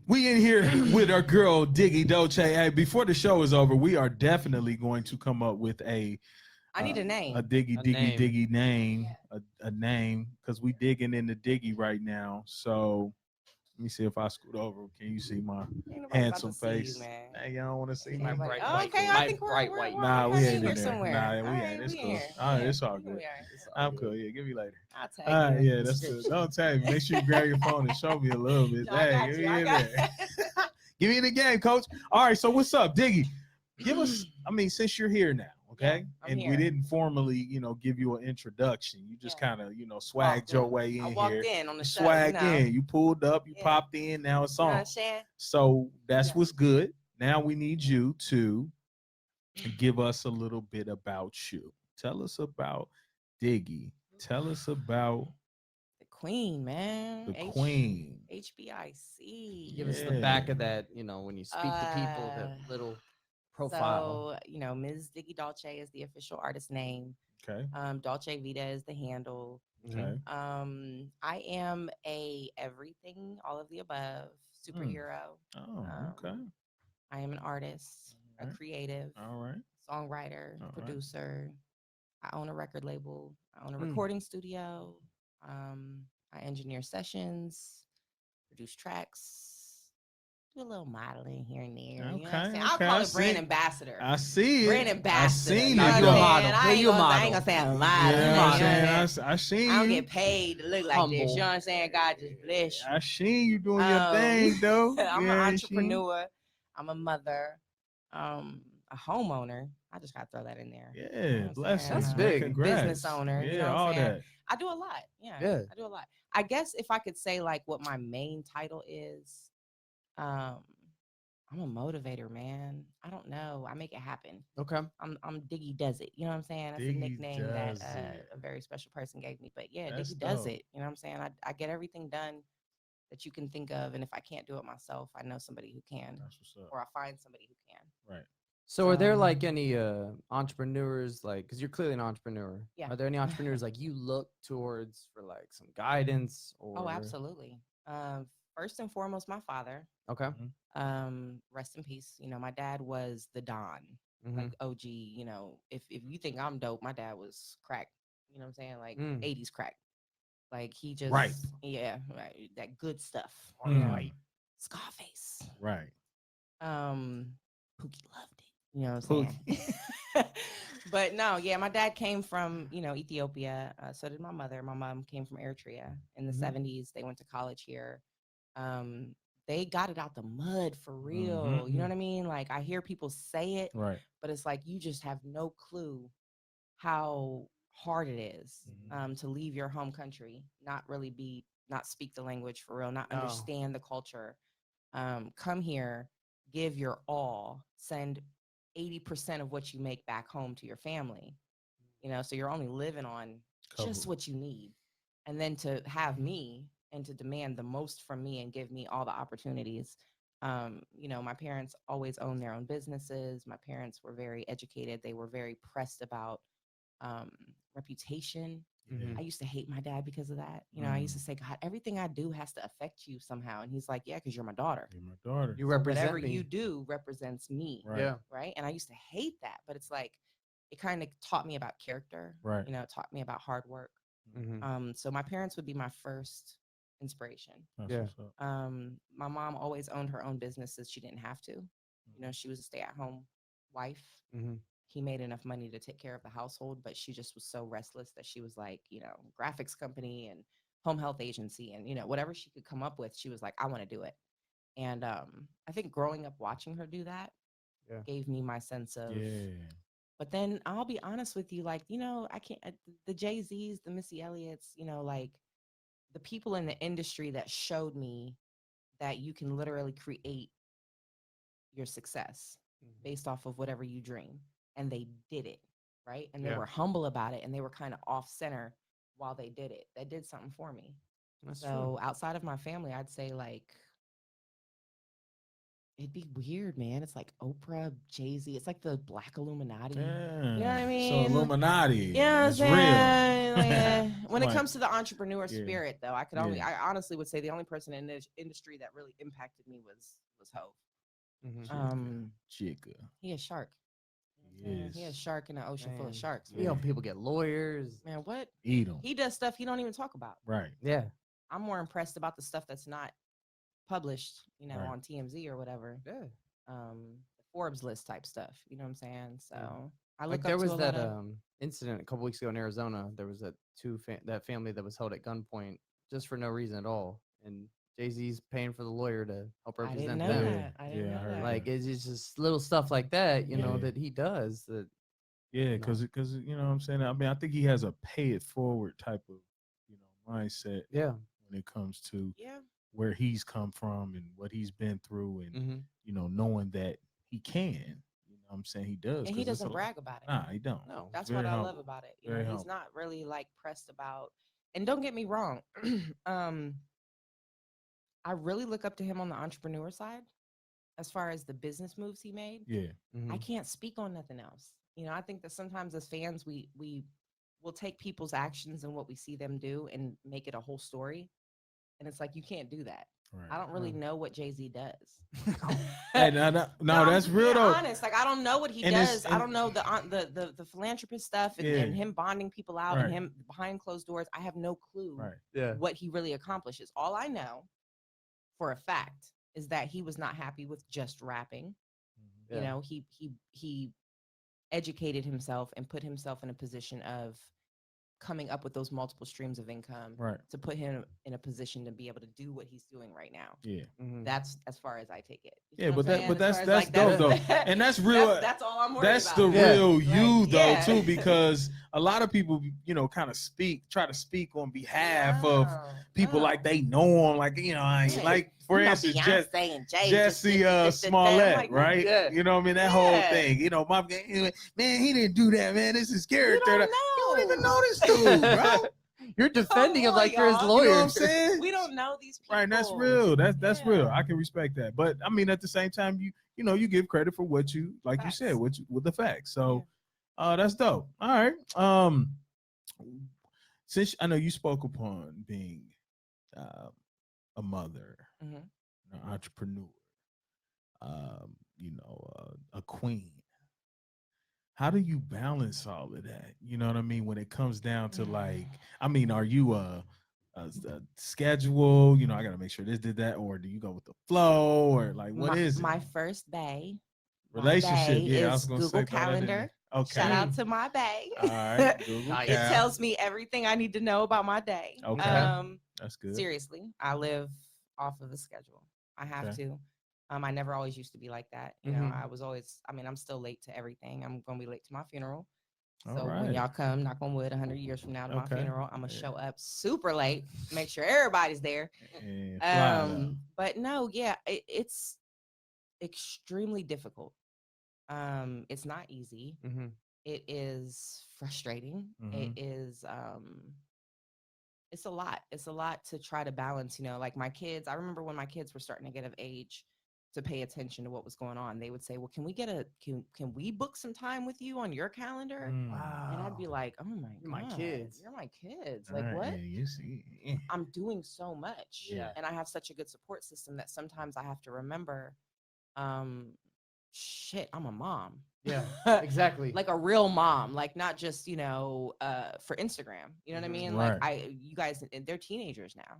[SPEAKER 1] We in here with our girl Diggy Dolce. Hey, before the show is over, we are definitely going to come up with
[SPEAKER 4] I need a name.
[SPEAKER 1] a Diggy
[SPEAKER 2] name.
[SPEAKER 1] Diggy name, a name, because we digging in the Diggy right now. So let me see if I scoot over. Can you see my
[SPEAKER 4] Ain't nobody about
[SPEAKER 1] handsome
[SPEAKER 4] to see you,
[SPEAKER 1] face?
[SPEAKER 4] man.
[SPEAKER 1] Hey, y'all don't want to see
[SPEAKER 4] Ain't
[SPEAKER 1] my
[SPEAKER 4] nobody-
[SPEAKER 2] bright
[SPEAKER 4] Oh,
[SPEAKER 2] white
[SPEAKER 4] okay,
[SPEAKER 2] face.
[SPEAKER 4] I
[SPEAKER 2] My
[SPEAKER 4] think
[SPEAKER 2] bright
[SPEAKER 4] we're,
[SPEAKER 2] white
[SPEAKER 4] we're,
[SPEAKER 1] Nah,
[SPEAKER 4] we're
[SPEAKER 1] we
[SPEAKER 4] in
[SPEAKER 1] ain't
[SPEAKER 4] here
[SPEAKER 1] in there.
[SPEAKER 4] somewhere.
[SPEAKER 1] Nah, we
[SPEAKER 4] All
[SPEAKER 1] ain't.
[SPEAKER 4] right,
[SPEAKER 1] It's
[SPEAKER 4] we
[SPEAKER 1] cool.
[SPEAKER 4] in here.
[SPEAKER 1] All right,
[SPEAKER 4] Yeah,
[SPEAKER 1] it's all
[SPEAKER 4] we
[SPEAKER 1] good.
[SPEAKER 4] are.
[SPEAKER 1] I'm cool. Yeah, give me later.
[SPEAKER 4] I'll take
[SPEAKER 1] All right,
[SPEAKER 4] you.
[SPEAKER 1] yeah, that's good. Don't tell me. Make sure you grab your phone and show me a little bit.
[SPEAKER 4] No, I
[SPEAKER 1] Hey,
[SPEAKER 4] got
[SPEAKER 1] give
[SPEAKER 4] you.
[SPEAKER 1] me
[SPEAKER 4] I
[SPEAKER 1] in
[SPEAKER 4] got
[SPEAKER 1] there. Give me the game, coach. All right, so what's up, Diggy? Give us, I mean, since you're here now, okay?
[SPEAKER 4] I'm
[SPEAKER 1] and we
[SPEAKER 4] here.
[SPEAKER 1] didn't formally, give you an introduction. You just
[SPEAKER 4] Yeah.
[SPEAKER 1] kind of, swagged your way
[SPEAKER 4] I
[SPEAKER 1] in
[SPEAKER 4] walked
[SPEAKER 1] here.
[SPEAKER 4] in on
[SPEAKER 1] You
[SPEAKER 4] the show.
[SPEAKER 1] swagged
[SPEAKER 4] You know.
[SPEAKER 1] in. You pulled up. You
[SPEAKER 4] Yeah.
[SPEAKER 1] popped in. Now it's
[SPEAKER 4] You know what
[SPEAKER 1] on.
[SPEAKER 4] I'm saying?
[SPEAKER 1] So that's
[SPEAKER 4] Yeah.
[SPEAKER 1] what's good. Now we need you to give us a little bit about you. Tell us about Diggy. Tell us about
[SPEAKER 4] The Queen, man.
[SPEAKER 1] the Queen.
[SPEAKER 4] HBIC.
[SPEAKER 2] Give us the
[SPEAKER 1] Yeah.
[SPEAKER 2] back of that, when you speak to people, that little profile.
[SPEAKER 4] So, Ms. Diggy Dolce is the official artist name.
[SPEAKER 1] Okay.
[SPEAKER 4] Dolce Vita is the handle.
[SPEAKER 1] Okay.
[SPEAKER 4] I am a everything, all of the above superhero.
[SPEAKER 1] Oh, okay.
[SPEAKER 4] I am an artist, a
[SPEAKER 1] Alright.
[SPEAKER 4] creative,
[SPEAKER 1] All right.
[SPEAKER 4] songwriter,
[SPEAKER 1] All right.
[SPEAKER 4] producer. I own a record label. I own a
[SPEAKER 2] Mm.
[SPEAKER 4] recording studio. I engineer sessions, produce tracks, do a little modeling here and there. You know what I'm
[SPEAKER 1] Okay,
[SPEAKER 4] saying? I'll
[SPEAKER 1] okay,
[SPEAKER 4] call
[SPEAKER 1] I
[SPEAKER 4] it brand
[SPEAKER 1] see.
[SPEAKER 4] ambassador.
[SPEAKER 1] I see it.
[SPEAKER 4] Brand ambassador.
[SPEAKER 1] I seen
[SPEAKER 4] you know
[SPEAKER 1] it.
[SPEAKER 4] what
[SPEAKER 2] you a
[SPEAKER 4] I'm
[SPEAKER 1] though.
[SPEAKER 2] model.
[SPEAKER 4] saying? I
[SPEAKER 2] Yeah,
[SPEAKER 4] ain't
[SPEAKER 2] you a
[SPEAKER 4] gonna, I ain't
[SPEAKER 2] model.
[SPEAKER 4] gonna say I'm a
[SPEAKER 1] You
[SPEAKER 4] model.
[SPEAKER 1] know
[SPEAKER 4] man,
[SPEAKER 1] what
[SPEAKER 4] you
[SPEAKER 1] I'm
[SPEAKER 4] know
[SPEAKER 1] saying?
[SPEAKER 4] what I'm saying?
[SPEAKER 1] I seen
[SPEAKER 4] I don't
[SPEAKER 1] you.
[SPEAKER 4] get paid to look like
[SPEAKER 2] Humble.
[SPEAKER 4] this. You know what I'm saying? God just bless you.
[SPEAKER 1] I seen you doing your thing, though.
[SPEAKER 4] I'm
[SPEAKER 1] Yeah,
[SPEAKER 4] an
[SPEAKER 1] I
[SPEAKER 4] entrepreneur. I'm a mother. A homeowner. I just gotta throw that in there.
[SPEAKER 1] seen.
[SPEAKER 4] You know
[SPEAKER 1] Yeah,
[SPEAKER 4] what I'm
[SPEAKER 1] blessings.
[SPEAKER 4] saying?
[SPEAKER 2] That's
[SPEAKER 1] man.
[SPEAKER 2] big.
[SPEAKER 1] Congrats.
[SPEAKER 4] Business owner.
[SPEAKER 1] Yeah,
[SPEAKER 4] You know what
[SPEAKER 1] all
[SPEAKER 4] I'm saying?
[SPEAKER 1] that.
[SPEAKER 4] I do a lot. Yeah.
[SPEAKER 2] Yeah.
[SPEAKER 4] I do a lot. I guess if I could say like what my main title is, um, I'm a motivator, man. I don't know. I make it happen.
[SPEAKER 2] Okay.
[SPEAKER 4] I'm Diggy does it. You know what I'm saying? That's a
[SPEAKER 1] Diggy
[SPEAKER 4] nickname that
[SPEAKER 1] does it.
[SPEAKER 4] a very special person gave me. But yeah,
[SPEAKER 1] That's
[SPEAKER 4] Diggy does
[SPEAKER 1] dope.
[SPEAKER 4] it. You know what I'm saying? I get everything done that you can think of, and if I can't do it myself, I know somebody who can,
[SPEAKER 1] That's what's up.
[SPEAKER 4] or I find somebody who can.
[SPEAKER 1] Right.
[SPEAKER 2] So are there
[SPEAKER 4] So-
[SPEAKER 2] like any entrepreneurs, like, because you're clearly an entrepreneur?
[SPEAKER 4] Yeah.
[SPEAKER 2] Are there any entrepreneurs like you look towards for like some guidance or?
[SPEAKER 4] Oh, absolutely. First and foremost, my father.
[SPEAKER 2] Okay.
[SPEAKER 4] Rest in peace. My dad was the Don,
[SPEAKER 2] Mhm.
[SPEAKER 4] like OG. If you think I'm dope, my dad was crack. You know what I'm saying? Like
[SPEAKER 2] Mm.
[SPEAKER 4] 80s crack. Like he just
[SPEAKER 1] Right.
[SPEAKER 4] Yeah, right. That good stuff.
[SPEAKER 1] Mm.
[SPEAKER 4] Scarface.
[SPEAKER 1] Right.
[SPEAKER 4] Pookie loved it. You know what I'm saying? But no, yeah, my dad came from, Ethiopia. So did my mother. My mom came from Eritrea in the
[SPEAKER 2] Mhm.
[SPEAKER 4] 70s. They went to college here. They got it out the mud for real. You know what I mean? Like I hear people say it,
[SPEAKER 1] Right.
[SPEAKER 4] but it's like you just have no clue how hard it is to leave your home country, not speak the language for real, not
[SPEAKER 2] No.
[SPEAKER 4] understand the culture. Come here, give your all, send 80% of what you make back home to your family. So you're only living on just
[SPEAKER 1] Couple.
[SPEAKER 4] what you need. And then to have me and to demand the most from me and give me all the opportunities. My parents always owned their own businesses. My parents were very educated. They were very pressed about reputation.
[SPEAKER 2] Mhm.
[SPEAKER 4] I used to hate my dad because of that. I used to say, God, everything I do has to affect you somehow. And he's like, yeah, because you're my daughter.
[SPEAKER 1] You're my daughter.
[SPEAKER 2] You
[SPEAKER 4] So
[SPEAKER 2] represent
[SPEAKER 4] whatever
[SPEAKER 2] me.
[SPEAKER 4] you do represents me.
[SPEAKER 1] Right.
[SPEAKER 2] Yeah.
[SPEAKER 4] Right. And I used to hate that, but it's like, it kind of taught me about character.
[SPEAKER 1] Right.
[SPEAKER 4] It taught me about hard work.
[SPEAKER 2] Mhm.
[SPEAKER 4] So my parents would be my first inspiration.
[SPEAKER 1] That's
[SPEAKER 2] Yeah.
[SPEAKER 1] what's up.
[SPEAKER 4] My mom always owned her own businesses. She didn't have to. She was a stay-at-home wife.
[SPEAKER 2] Mhm.
[SPEAKER 4] He made enough money to take care of the household, but she just was so restless that she was like, graphics company and home health agency and, whatever she could come up with, she was like, I want to do it. And I think growing up watching her do that
[SPEAKER 2] Yeah.
[SPEAKER 4] gave me my sense of,
[SPEAKER 1] Yeah.
[SPEAKER 4] but then I'll be honest with you, like, I can't, the Jay-Z's, the Missy Elliott's, like the people in the industry that showed me that you can literally create your success based off of whatever you dream. And they did it, right? And they
[SPEAKER 2] Yeah.
[SPEAKER 4] were humble about it and they were kind of off center while they did it. That did something for me.
[SPEAKER 2] That's
[SPEAKER 4] So outside of my family, I'd say like it'd be weird, man. It's like Oprah, Jay-Z. It's like the Black Illuminati. You know what I
[SPEAKER 1] So
[SPEAKER 4] mean?
[SPEAKER 1] Illuminati,
[SPEAKER 4] Yeah,
[SPEAKER 1] it's
[SPEAKER 4] you know what I'm saying? Like,
[SPEAKER 1] real.
[SPEAKER 4] when it
[SPEAKER 1] Like,
[SPEAKER 4] comes to the entrepreneur
[SPEAKER 1] yeah,
[SPEAKER 4] spirit, though, I
[SPEAKER 1] yeah.
[SPEAKER 4] honestly would say the only person in this industry that really impacted me was Hov.
[SPEAKER 2] true.
[SPEAKER 1] Chica.
[SPEAKER 4] He a shark.
[SPEAKER 1] He
[SPEAKER 4] He a
[SPEAKER 1] is.
[SPEAKER 4] shark in an ocean full of
[SPEAKER 2] Man,
[SPEAKER 4] sharks.
[SPEAKER 2] you
[SPEAKER 1] Yeah.
[SPEAKER 2] know, people get lawyers.
[SPEAKER 4] Man, what?
[SPEAKER 1] Eat them.
[SPEAKER 4] He does stuff he don't even talk about.
[SPEAKER 1] Right.
[SPEAKER 2] Yeah.
[SPEAKER 4] I'm more impressed about the stuff that's not published,
[SPEAKER 1] Right.
[SPEAKER 4] on TMZ or whatever.
[SPEAKER 2] Yeah.
[SPEAKER 4] Forbes list type stuff. You know what I'm saying? So I
[SPEAKER 2] Like
[SPEAKER 4] look
[SPEAKER 2] there
[SPEAKER 4] up to
[SPEAKER 2] was
[SPEAKER 4] a
[SPEAKER 2] that
[SPEAKER 4] lot of.
[SPEAKER 2] incident a couple weeks ago in Arizona. There was that family that was held at gunpoint just for no reason at all, and Jay-Z's paying for the lawyer to help
[SPEAKER 4] I didn't
[SPEAKER 2] represent
[SPEAKER 4] know
[SPEAKER 2] them.
[SPEAKER 4] that. I didn't
[SPEAKER 1] Yeah, I
[SPEAKER 4] know
[SPEAKER 1] heard
[SPEAKER 4] that.
[SPEAKER 2] Like it's just little stuff like that, you know,
[SPEAKER 1] Yeah.
[SPEAKER 2] that he does. That
[SPEAKER 1] Yeah,
[SPEAKER 2] No.
[SPEAKER 1] because you know what I'm saying. I mean, I think he has a pay it forward type of mindset
[SPEAKER 2] yeah.
[SPEAKER 1] when it comes to
[SPEAKER 4] Yeah.
[SPEAKER 1] where he's come from and what he's been through, and
[SPEAKER 2] Mm-hmm.
[SPEAKER 1] knowing that he can. You know what I'm saying, he does.
[SPEAKER 4] And he
[SPEAKER 1] 'cause it's
[SPEAKER 4] doesn't brag about it.
[SPEAKER 1] Nah, he don't.
[SPEAKER 2] No.
[SPEAKER 4] That's
[SPEAKER 1] Very
[SPEAKER 4] what I love
[SPEAKER 1] humble.
[SPEAKER 4] about it.
[SPEAKER 1] Very
[SPEAKER 4] He's
[SPEAKER 1] humble.
[SPEAKER 4] not really like pressed about. And don't get me wrong, I really look up to him on the entrepreneur side as far as the business moves he made.
[SPEAKER 1] Yeah.
[SPEAKER 4] I can't speak on nothing else. I think that sometimes as fans, we will take people's actions and what we see them do and make it a whole story. And it's like you can't do that.
[SPEAKER 1] Right.
[SPEAKER 4] I don't really know what Jay-Z does.
[SPEAKER 1] Hey, no,
[SPEAKER 4] I'm
[SPEAKER 1] that's
[SPEAKER 4] just
[SPEAKER 1] real
[SPEAKER 4] being
[SPEAKER 1] though.
[SPEAKER 4] honest. Like I don't know what he
[SPEAKER 1] And it's-
[SPEAKER 4] does. I don't know the philanthropist stuff and,
[SPEAKER 1] Yeah.
[SPEAKER 4] and him bonding people out
[SPEAKER 1] Right.
[SPEAKER 4] and him behind closed doors. I have no clue
[SPEAKER 1] Right.
[SPEAKER 2] Yeah.
[SPEAKER 4] what he really accomplishes. All I know for a fact is that he was not happy with just rapping.
[SPEAKER 2] Yeah.
[SPEAKER 4] He educated himself and put himself in a position of coming up with those multiple streams of income
[SPEAKER 1] Right.
[SPEAKER 4] to put him in a position to be able to do what he's doing right now.
[SPEAKER 1] Yeah.
[SPEAKER 4] That's as far as I take it. You
[SPEAKER 1] Yeah,
[SPEAKER 4] know
[SPEAKER 1] but
[SPEAKER 4] what I'm saying? As far as,
[SPEAKER 1] that's dope though,
[SPEAKER 4] that's-
[SPEAKER 1] and that's real.
[SPEAKER 4] That's all I'm worried
[SPEAKER 1] That's
[SPEAKER 4] about.
[SPEAKER 1] the
[SPEAKER 2] Yeah.
[SPEAKER 1] real you
[SPEAKER 4] Like,
[SPEAKER 1] though
[SPEAKER 4] yeah.
[SPEAKER 1] too, because a lot of people, kind of try to speak on behalf of people like they know him, like
[SPEAKER 4] Yeah.
[SPEAKER 1] like for instance,
[SPEAKER 4] Beyonce and Jay
[SPEAKER 1] Jesse Smollett,
[SPEAKER 4] like,
[SPEAKER 1] right?
[SPEAKER 2] Yeah.
[SPEAKER 1] You know what I mean? That whole
[SPEAKER 4] Yeah.
[SPEAKER 1] thing, man, he didn't do that, man. This is
[SPEAKER 4] You
[SPEAKER 1] character.
[SPEAKER 4] don't
[SPEAKER 1] You
[SPEAKER 4] know.
[SPEAKER 1] don't even know this dude, bro.
[SPEAKER 2] You're defending him
[SPEAKER 4] on,
[SPEAKER 2] like you're his
[SPEAKER 4] y'all.
[SPEAKER 2] lawyer.
[SPEAKER 1] You know what I'm saying?
[SPEAKER 4] We don't know these people.
[SPEAKER 1] Right, that's real. That's
[SPEAKER 4] Yeah.
[SPEAKER 1] real. I can respect that. But I mean, at the same time, you give credit for what you, like
[SPEAKER 4] Facts.
[SPEAKER 1] you said, with the facts. So that's dope. All right. Since I know you spoke upon being a mother,
[SPEAKER 4] Mhm.
[SPEAKER 1] an entrepreneur, a queen. How do you balance all of that? You know what I mean? When it comes down to like, I mean, are you a schedule? I got to make sure this did that, or do you go with the flow, or like what is it?
[SPEAKER 4] My first bae.
[SPEAKER 1] Relationship? Yeah, I was
[SPEAKER 4] is
[SPEAKER 1] gonna
[SPEAKER 4] Google
[SPEAKER 1] say throw that in
[SPEAKER 4] Calendar.
[SPEAKER 1] there. Okay.
[SPEAKER 4] Shout out to my bae.
[SPEAKER 1] All right. Google
[SPEAKER 2] Nice.
[SPEAKER 4] It
[SPEAKER 1] Cal.
[SPEAKER 4] tells me everything I need to know about my day.
[SPEAKER 1] Okay. That's good.
[SPEAKER 4] Seriously, I live off of the schedule. I have
[SPEAKER 1] Okay.
[SPEAKER 4] to. I never always used to be like that. I was always. I mean, I'm still late to everything. I'm gonna be late to my funeral. So
[SPEAKER 1] All
[SPEAKER 4] when
[SPEAKER 1] right.
[SPEAKER 4] y'all come, knock on wood, 100 years from now to my
[SPEAKER 1] Okay.
[SPEAKER 4] funeral, I'm gonna
[SPEAKER 1] Yeah.
[SPEAKER 4] show up super late, make sure everybody's there.
[SPEAKER 1] And fly though.
[SPEAKER 4] But no, yeah, it's extremely difficult. It's not easy.
[SPEAKER 2] Mm-hmm.
[SPEAKER 4] It is frustrating.
[SPEAKER 1] Mhm.
[SPEAKER 4] It is it's a lot. It's a lot to try to balance, like my kids. I remember when my kids were starting to get of age to pay attention to what was going on. They would say, "Well, can we can we book some time with you on your calendar?"
[SPEAKER 2] Wow.
[SPEAKER 4] And I'd be like, "Oh my
[SPEAKER 2] You're my
[SPEAKER 4] God,
[SPEAKER 2] kids.
[SPEAKER 4] You're my kids.
[SPEAKER 1] All
[SPEAKER 4] Like
[SPEAKER 1] right,
[SPEAKER 4] what?
[SPEAKER 1] yeah, you see.
[SPEAKER 4] I'm doing so much."
[SPEAKER 2] Yeah.
[SPEAKER 4] And I have such a good support system that sometimes I have to remember, shit, I'm a mom.
[SPEAKER 2] Yeah. Exactly.
[SPEAKER 4] Like a real mom, like not just, for Instagram. You know what I mean?
[SPEAKER 1] Right.
[SPEAKER 4] Like you guys, they're teenagers now.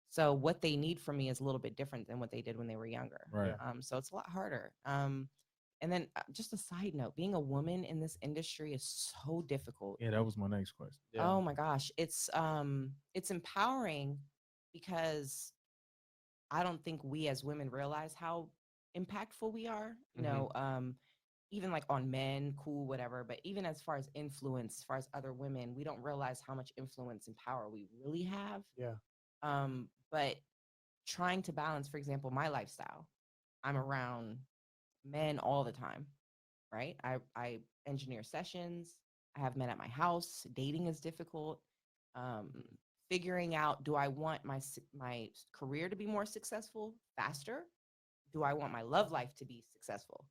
[SPEAKER 4] So what they need from me is a little bit different than what they did when they were younger.
[SPEAKER 1] Right.
[SPEAKER 4] So it's a lot harder. And then just a side note, being a woman in this industry is so difficult.
[SPEAKER 1] Yeah, that was my next question.
[SPEAKER 2] Yeah.
[SPEAKER 4] Oh my gosh. It's empowering because I don't think we as women realize how impactful we are, even like on men, cool, whatever. But even as far as influence, as far as other women, we don't realize how much influence and power we really have.
[SPEAKER 2] Yeah.
[SPEAKER 4] But trying to balance, for example, my lifestyle, I'm around men all the time, right? I engineer sessions. I have men at my house. Dating is difficult. figuring out, do I want my career to be more successful faster? Do I want my love life to be successful?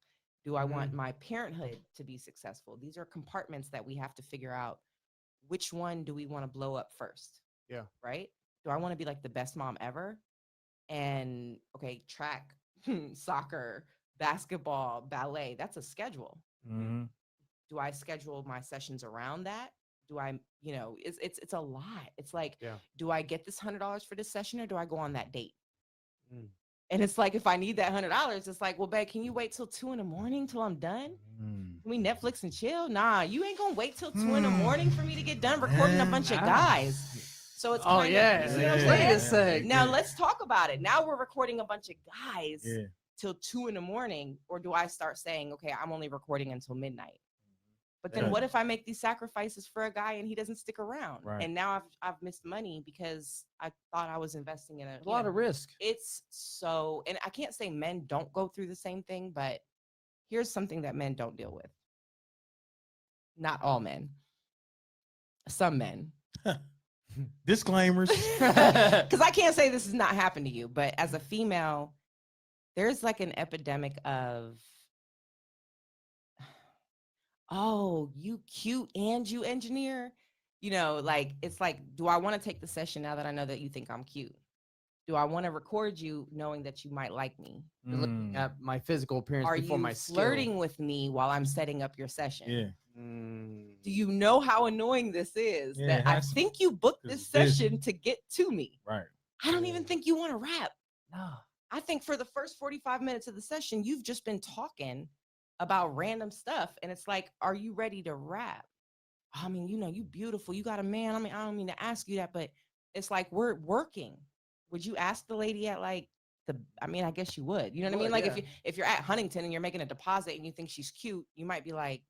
[SPEAKER 4] Do I want my parenthood to be successful? These are compartments that we have to figure out. Which one do we want to blow up first?
[SPEAKER 2] Yeah.
[SPEAKER 4] Right? Do I want to be like the best mom ever? And okay, track, soccer, basketball, ballet, that's a schedule.
[SPEAKER 1] Mm-hmm.
[SPEAKER 4] Do I schedule my sessions around that? Do I, it's a lot. It's like, do I get this $100 for this session or do I go on that date? And it's like, if I need that $100, it's like, well, babe, can you wait till 2 a.m. till I'm done? Can we Netflix and chill? Nah, you ain't gonna wait till 2 a.m. for me to get done recording a bunch of guys. So it's kind of, you see what I'm saying?
[SPEAKER 2] Wait a sec.
[SPEAKER 4] Now let's talk about it. Now we're recording a bunch of guys till 2 a.m. Or do I start saying, okay, I'm only recording until midnight? But then what if I make these sacrifices for a guy and he doesn't stick around?
[SPEAKER 1] Right.
[SPEAKER 4] And now I've missed money because I thought I was investing in
[SPEAKER 2] a lot of risk.
[SPEAKER 4] It's so, and I can't say men don't go through the same thing, but here's something that men don't deal with. Not all men. Some men.
[SPEAKER 1] Disclaimers.
[SPEAKER 4] Because I can't say this has not happened to you, but as a female, there's like an epidemic of, oh, you cute and you engineer. Like, it's like, do I want to take the session now that I know that you think I'm cute? Do I want to record you knowing that you might like me?
[SPEAKER 2] You're looking at my physical appearance
[SPEAKER 4] Are
[SPEAKER 2] before
[SPEAKER 4] you
[SPEAKER 2] my skill.
[SPEAKER 4] flirting with me while I'm setting up your session?
[SPEAKER 1] Yeah.
[SPEAKER 4] Do you know how annoying this is?
[SPEAKER 1] Yeah,
[SPEAKER 4] that I think you booked this session to get to me.
[SPEAKER 1] Right.
[SPEAKER 4] I don't even think you want to rap.
[SPEAKER 2] No.
[SPEAKER 4] I think for the first 45 minutes of the session, you've just been talking about random stuff. And it's like, are you ready to rap? I mean, you beautiful. You got a man. I mean, I don't mean to ask you that, but it's like, we're working. Would you ask the lady at like I guess you would. You know what I mean? Like if you're at Huntington and you're making a deposit and you think she's cute, you might be like,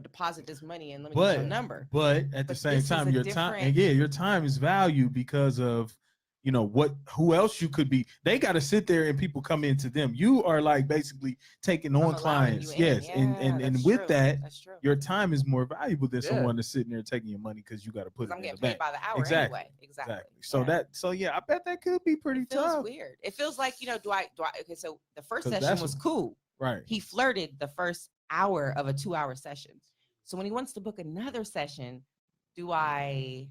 [SPEAKER 4] deposit this money and let me get your number.
[SPEAKER 1] But at the same time, your time is valued because of, who else you could be. They got to sit there and people come into them. You are like basically taking on clients. Yes. And with that, your time is more valuable than someone that's sitting there taking your money because you got to put it
[SPEAKER 4] I'm
[SPEAKER 1] in the
[SPEAKER 4] getting paid by the hour anyway. Exactly.
[SPEAKER 1] So I bet that could be pretty tough.
[SPEAKER 4] It feels weird. It feels like, okay, so the first session was cool.
[SPEAKER 1] Right.
[SPEAKER 4] He flirted the first hour of a 2-hour session. So when he wants to book another session, do I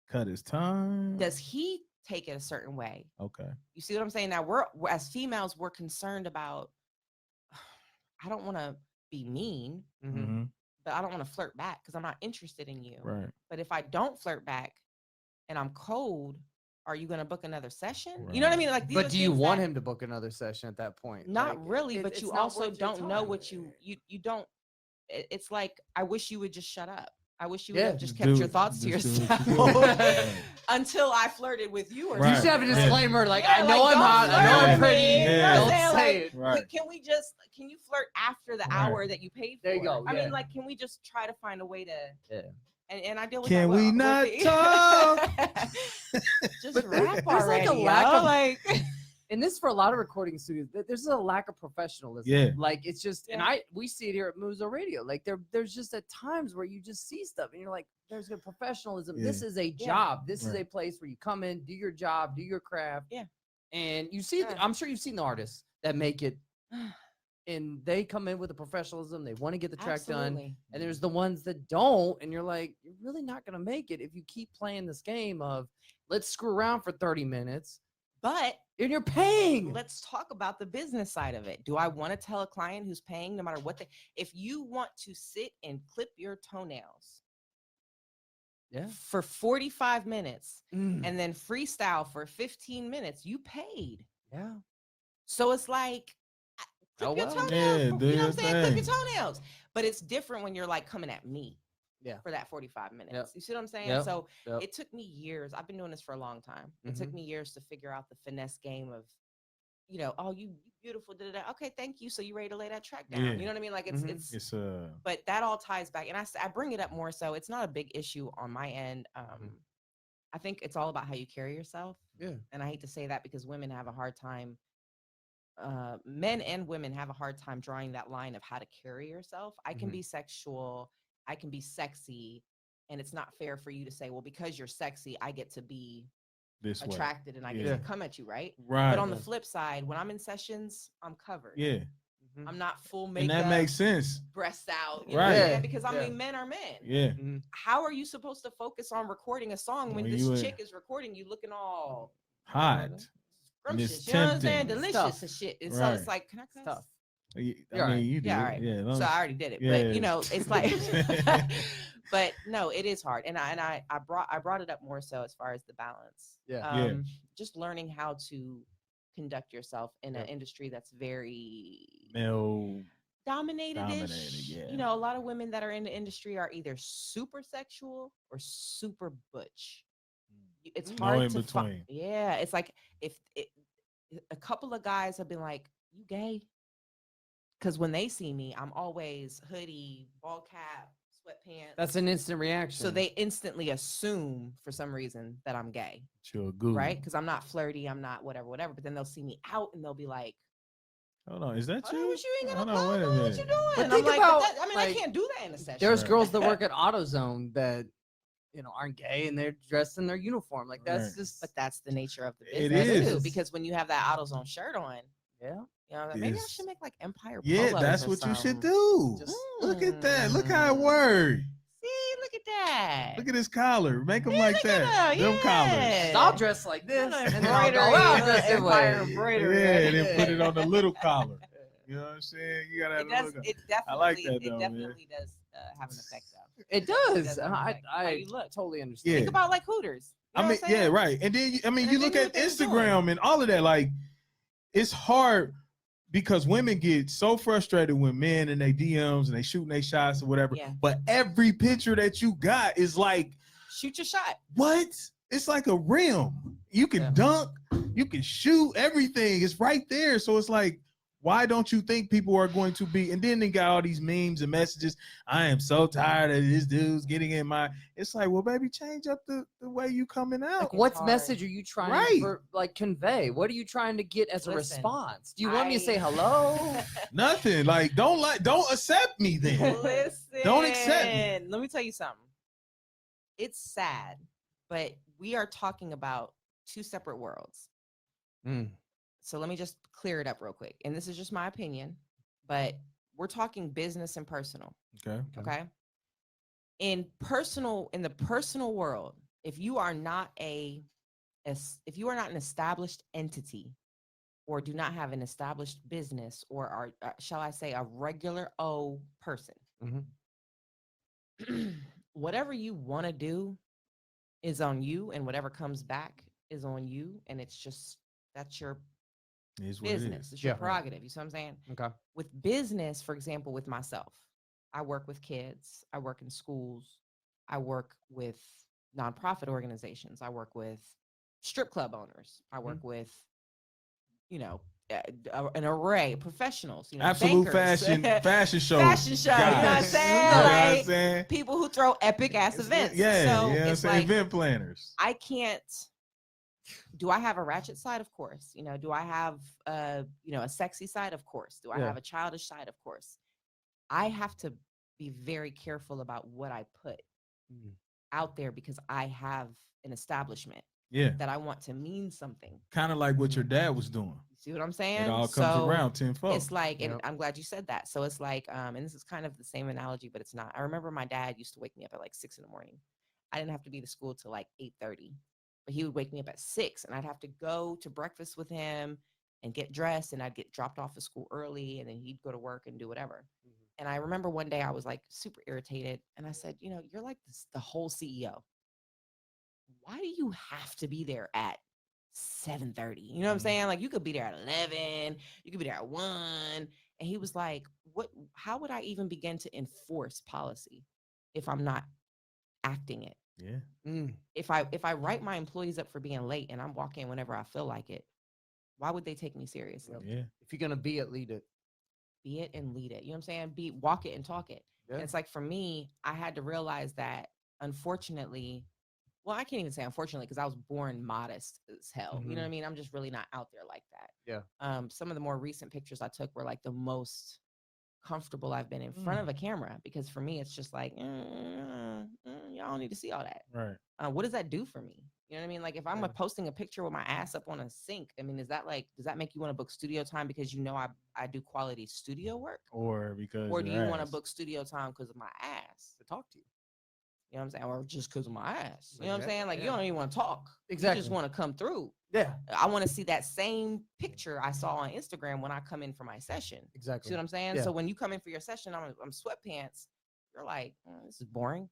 [SPEAKER 1] cut his time?
[SPEAKER 4] Does he take it a certain way?
[SPEAKER 1] Okay.
[SPEAKER 4] You see what I'm saying? Now we're as females, we're concerned about, I don't want to be mean, but I don't want to flirt back because I'm not interested in you.
[SPEAKER 1] Right.
[SPEAKER 4] But if I don't flirt back and I'm cold, are you going to book another session?
[SPEAKER 1] Right.
[SPEAKER 4] You know what I mean? Like,
[SPEAKER 2] but do you want him to book another session at that point?
[SPEAKER 4] Not really, but you also don't know what you don't. It's like, I wish you would just shut up. I wish you would have just kept your thoughts to yourself until I flirted with you. Or
[SPEAKER 2] you should have a disclaimer, like, I know I'm hot, I know I'm pretty. Don't say it.
[SPEAKER 4] Right. Can you flirt after the hour that you paid for?
[SPEAKER 2] There you go.
[SPEAKER 4] I mean, like, can we just try to find a way to? Yeah. And I deal with.
[SPEAKER 1] Can
[SPEAKER 4] that
[SPEAKER 1] we not talk?
[SPEAKER 4] Just rap already.
[SPEAKER 2] Like a lack of and this for a lot of recording studios, there's a lack of professionalism. Yeah. Like, it's just, and we see it here at Muzo Radio. Like, there's just at times where you just see stuff and you're like, there's a professionalism. Yeah. This is a job. This is a place where you come in, do your job, do your craft. Yeah. And you see, I'm sure you've seen the artists that make it, and they come in with a professionalism. They want to get the track done. And there's the ones that don't. And you're like, you're really not going to make it if you keep playing this game of let's screw around for 30 minutes.
[SPEAKER 4] But
[SPEAKER 2] and you're paying.
[SPEAKER 4] Let's talk about the business side of it. Do I want to tell a client who's paying, no matter what if you want to sit and clip your toenails for 45 minutes and then freestyle for 15 minutes, you paid.
[SPEAKER 2] Yeah.
[SPEAKER 4] So it's like, clip your toenails. You know what I'm saying? Clip your toenails. But it's different when you're like coming at me. Yeah, for that 45 minutes. Yep. You see what I'm saying? Yep. So it took me years. I've been doing this for a long time. It took me years to figure out the finesse game of, oh, you beautiful. Okay, thank you. So you ready to lay that track down? Yeah. You know what I mean? Like it's but that all ties back. And I bring it up more so it's not a big issue on my end. I think it's all about how you carry yourself. Yeah. And I hate to say that because women have a hard time. Men and women have a hard time drawing that line of how to carry yourself. I can be sexual. I can be sexy and it's not fair for you to say, well, because you're sexy, I get to be
[SPEAKER 1] This way.
[SPEAKER 4] attracted and I get
[SPEAKER 1] Yeah.
[SPEAKER 4] to come at you, right?
[SPEAKER 1] Right.
[SPEAKER 4] But on the flip side, when I'm in sessions, I'm covered.
[SPEAKER 1] Yeah.
[SPEAKER 4] I'm not full
[SPEAKER 1] And
[SPEAKER 4] makeup.
[SPEAKER 1] that makes sense.
[SPEAKER 4] Breasts out, you
[SPEAKER 1] Right.
[SPEAKER 4] know what I'm
[SPEAKER 2] Yeah.
[SPEAKER 4] saying? Because I
[SPEAKER 2] Yeah.
[SPEAKER 4] mean, men are men.
[SPEAKER 1] Yeah.
[SPEAKER 4] How are you supposed to focus on recording a song when
[SPEAKER 1] When
[SPEAKER 4] this
[SPEAKER 1] you
[SPEAKER 4] chick is recording you looking all
[SPEAKER 1] hot. And it's
[SPEAKER 4] scrumptious? You know what I'm saying?
[SPEAKER 1] tempting.
[SPEAKER 4] Delicious
[SPEAKER 2] Tough.
[SPEAKER 4] and shit. And so
[SPEAKER 1] Right.
[SPEAKER 4] it's like, can I cuss?
[SPEAKER 2] Tough.
[SPEAKER 1] I
[SPEAKER 2] You're
[SPEAKER 1] mean,
[SPEAKER 2] right.
[SPEAKER 1] you did.
[SPEAKER 4] Yeah, all right.
[SPEAKER 1] Yeah.
[SPEAKER 4] So I already did it,
[SPEAKER 1] Yeah.
[SPEAKER 4] but you know, it's like, but no, it is hard. And I brought it up more so as far as the balance.
[SPEAKER 2] Yeah.
[SPEAKER 4] Just learning how to conduct yourself in an industry that's very
[SPEAKER 1] Male
[SPEAKER 4] dominated.
[SPEAKER 1] yeah.
[SPEAKER 4] You know, a lot of women that are in the industry are either super sexual or super butch. It's
[SPEAKER 1] No
[SPEAKER 4] hard
[SPEAKER 1] in
[SPEAKER 4] to
[SPEAKER 1] between.
[SPEAKER 4] find. Yeah, it's like if a couple of guys have been like, "You gay?" Because when they see me, I'm always hoodie, ball cap, sweatpants.
[SPEAKER 2] That's an instant reaction.
[SPEAKER 4] So they instantly assume for some reason that I'm gay,
[SPEAKER 1] Sure, good.
[SPEAKER 4] right? Because I'm not flirty, I'm not whatever. But then they'll see me out and they'll be like,
[SPEAKER 1] Hold on, is that
[SPEAKER 4] "Oh,
[SPEAKER 1] you?
[SPEAKER 4] what you ain't got
[SPEAKER 1] Hold
[SPEAKER 4] no
[SPEAKER 1] on, wait a
[SPEAKER 4] problem? What you
[SPEAKER 1] minute.
[SPEAKER 4] doing?"
[SPEAKER 2] But
[SPEAKER 4] And I'm
[SPEAKER 2] think
[SPEAKER 4] like,
[SPEAKER 2] about,
[SPEAKER 4] I
[SPEAKER 2] like,
[SPEAKER 4] can't do that in a session.
[SPEAKER 2] There's
[SPEAKER 1] Right.
[SPEAKER 2] girls that work at AutoZone that, you know, aren't gay and they're dressed in their uniform. Like that's
[SPEAKER 1] Right.
[SPEAKER 2] just.
[SPEAKER 4] But that's the nature of the
[SPEAKER 1] It
[SPEAKER 4] business too.
[SPEAKER 2] is.
[SPEAKER 4] Because when you have that AutoZone shirt on,
[SPEAKER 2] Yeah.
[SPEAKER 4] you know, maybe I
[SPEAKER 1] Yes.
[SPEAKER 4] should make like Empire
[SPEAKER 1] Yeah,
[SPEAKER 4] Polos
[SPEAKER 1] that's
[SPEAKER 4] or
[SPEAKER 1] what you should
[SPEAKER 4] something.
[SPEAKER 1] do.
[SPEAKER 2] Just-
[SPEAKER 1] Look at that. Look how it worked.
[SPEAKER 4] See, look at that.
[SPEAKER 1] Look at his collar. Make him
[SPEAKER 4] Yeah,
[SPEAKER 1] like
[SPEAKER 4] look at
[SPEAKER 1] that.
[SPEAKER 4] her.
[SPEAKER 1] Them
[SPEAKER 4] Yeah.
[SPEAKER 1] collars.
[SPEAKER 2] I'll dress like this,
[SPEAKER 4] Little
[SPEAKER 2] and then I'll go
[SPEAKER 4] embroidery,
[SPEAKER 2] out
[SPEAKER 4] little
[SPEAKER 2] this
[SPEAKER 4] Empire
[SPEAKER 2] way.
[SPEAKER 4] embroidery.
[SPEAKER 1] Yeah, and
[SPEAKER 2] Yeah.
[SPEAKER 1] then put it on the little collar. You know what I'm saying? You gotta have
[SPEAKER 4] It
[SPEAKER 1] a
[SPEAKER 4] does.
[SPEAKER 1] look.
[SPEAKER 4] It definitely.
[SPEAKER 1] I like that, though,
[SPEAKER 4] It
[SPEAKER 1] man.
[SPEAKER 4] definitely does have an effect, though.
[SPEAKER 2] It
[SPEAKER 4] It
[SPEAKER 2] does.
[SPEAKER 4] does have an effect. How
[SPEAKER 2] I
[SPEAKER 4] you look.
[SPEAKER 2] totally understand.
[SPEAKER 1] Yeah.
[SPEAKER 4] Think about like Hooters. You know
[SPEAKER 1] I mean,
[SPEAKER 4] what I'm
[SPEAKER 1] yeah,
[SPEAKER 4] saying?
[SPEAKER 1] right. And then,
[SPEAKER 4] And
[SPEAKER 1] you
[SPEAKER 4] then
[SPEAKER 1] look
[SPEAKER 4] do
[SPEAKER 1] at
[SPEAKER 4] what they was doing.
[SPEAKER 1] Instagram and all of that. Like, it's hard because women get so frustrated when men in their DMs and they shooting their shots or whatever.
[SPEAKER 4] Yeah.
[SPEAKER 1] But every picture that you got is like,
[SPEAKER 4] Shoot your shot.
[SPEAKER 1] what? It's like a rim. You can dunk, you can shoot, everything. It's right there. So it's like, why don't you think people are going to be? And then they got all these memes and messages. I am so tired of this dude's getting in my. It's like, well, baby, change up the way you coming out.
[SPEAKER 2] Like, what
[SPEAKER 4] hard.
[SPEAKER 2] message are you trying
[SPEAKER 1] Right.
[SPEAKER 2] to like convey? What are you trying to get as a
[SPEAKER 4] Listen,
[SPEAKER 2] response? Do you want me to say
[SPEAKER 4] I-
[SPEAKER 2] hello?
[SPEAKER 1] Nothing. Like, don't accept me then.
[SPEAKER 4] Listen.
[SPEAKER 1] Don't accept me.
[SPEAKER 4] Let me tell you something. It's sad, but we are talking about two separate worlds. So let me just clear it up real quick. And this is just my opinion, but we're talking business and personal.
[SPEAKER 1] Okay.
[SPEAKER 4] In the personal world, if you are not an established entity or do not have an established business or are shall I say a regular person, whatever you want to do is on you, and whatever comes back is on you, and it's just that's your business. It's your prerogative. You see what I'm saying?
[SPEAKER 2] Okay.
[SPEAKER 4] With business, for example, with myself, I work with kids. I work in schools. I work with nonprofit organizations. I work with strip club owners. I work with, you know, an array of professionals. You know,
[SPEAKER 1] Absolute
[SPEAKER 4] bankers.
[SPEAKER 1] fashion show.
[SPEAKER 4] Fashion show. You know what I'm
[SPEAKER 1] guys.
[SPEAKER 4] saying?
[SPEAKER 1] You know what I'm
[SPEAKER 4] Like,
[SPEAKER 1] saying?
[SPEAKER 4] people who throw epic ass events.
[SPEAKER 1] Yeah,
[SPEAKER 4] So
[SPEAKER 1] you know what I'm
[SPEAKER 4] it's
[SPEAKER 1] saying?
[SPEAKER 4] like,
[SPEAKER 1] Event planners.
[SPEAKER 4] I can't. Do I have a ratchet side? Of course. You know, do I have a sexy side? Of course. Do I have a childish side? Of course. I have to be very careful about what I put out there because I have an establishment that I want to mean something.
[SPEAKER 1] Kind of like what your dad was doing.
[SPEAKER 4] You see what I'm saying?
[SPEAKER 1] It all comes around tenfold.
[SPEAKER 4] It's like, and I'm glad you said that. So it's like, and this is kind of the same analogy, but it's not. I remember my dad used to wake me up at like 6 a.m. I didn't have to be to school till like 8:30. But he would wake me up at 6 and I'd have to go to breakfast with him and get dressed, and I'd get dropped off at school early, and then he'd go to work and do whatever. And I remember one day I was like super irritated, and I said, you're like the whole CEO. Why do you have to be there at 7:30? You know what I'm saying? Like, you could be there at 11, you could be there at 1. And he was like, how would I even begin to enforce policy if I'm not acting it?
[SPEAKER 1] Yeah.
[SPEAKER 4] If I write my employees up for being late and I'm walking whenever I feel like it, why would they take me seriously?
[SPEAKER 1] Yeah.
[SPEAKER 2] If you're gonna be it, lead it.
[SPEAKER 4] Be it and lead it. You know what I'm saying? Walk it and talk it.
[SPEAKER 2] Yeah.
[SPEAKER 4] And it's like, for me, I had to realize that, unfortunately, well, I can't even say unfortunately, because I was born modest as hell. You know what I mean? I'm just really not out there like that.
[SPEAKER 2] Yeah.
[SPEAKER 4] Some of the more recent pictures I took were like the most comfortable I've been in front of a camera, because for me, it's just like, y'all I don't need to see all that.
[SPEAKER 1] Right.
[SPEAKER 4] What does that do for me? You know what I mean? Like if I'm
[SPEAKER 2] Yeah.
[SPEAKER 4] posting a picture with my ass up on a sink, I mean, is that like, does that make you want to book studio time because you know I do quality studio work?
[SPEAKER 1] Or because
[SPEAKER 4] Or do
[SPEAKER 1] your
[SPEAKER 4] you want to
[SPEAKER 1] ass.
[SPEAKER 4] book studio time because of my ass?
[SPEAKER 2] To talk to you.
[SPEAKER 4] You know what I'm saying? Or just because of my ass. You know what I'm
[SPEAKER 2] Exactly,
[SPEAKER 4] saying? Like you
[SPEAKER 2] yeah.
[SPEAKER 4] don't even want to talk. You
[SPEAKER 2] Exactly.
[SPEAKER 4] just want to come through.
[SPEAKER 2] Yeah.
[SPEAKER 4] I want to see that same picture I saw on Instagram when I come in for my session.
[SPEAKER 2] Exactly.
[SPEAKER 4] See what I'm saying?
[SPEAKER 2] Yeah.
[SPEAKER 4] So when you come in for your session, I'm sweatpants. You're like, this is boring.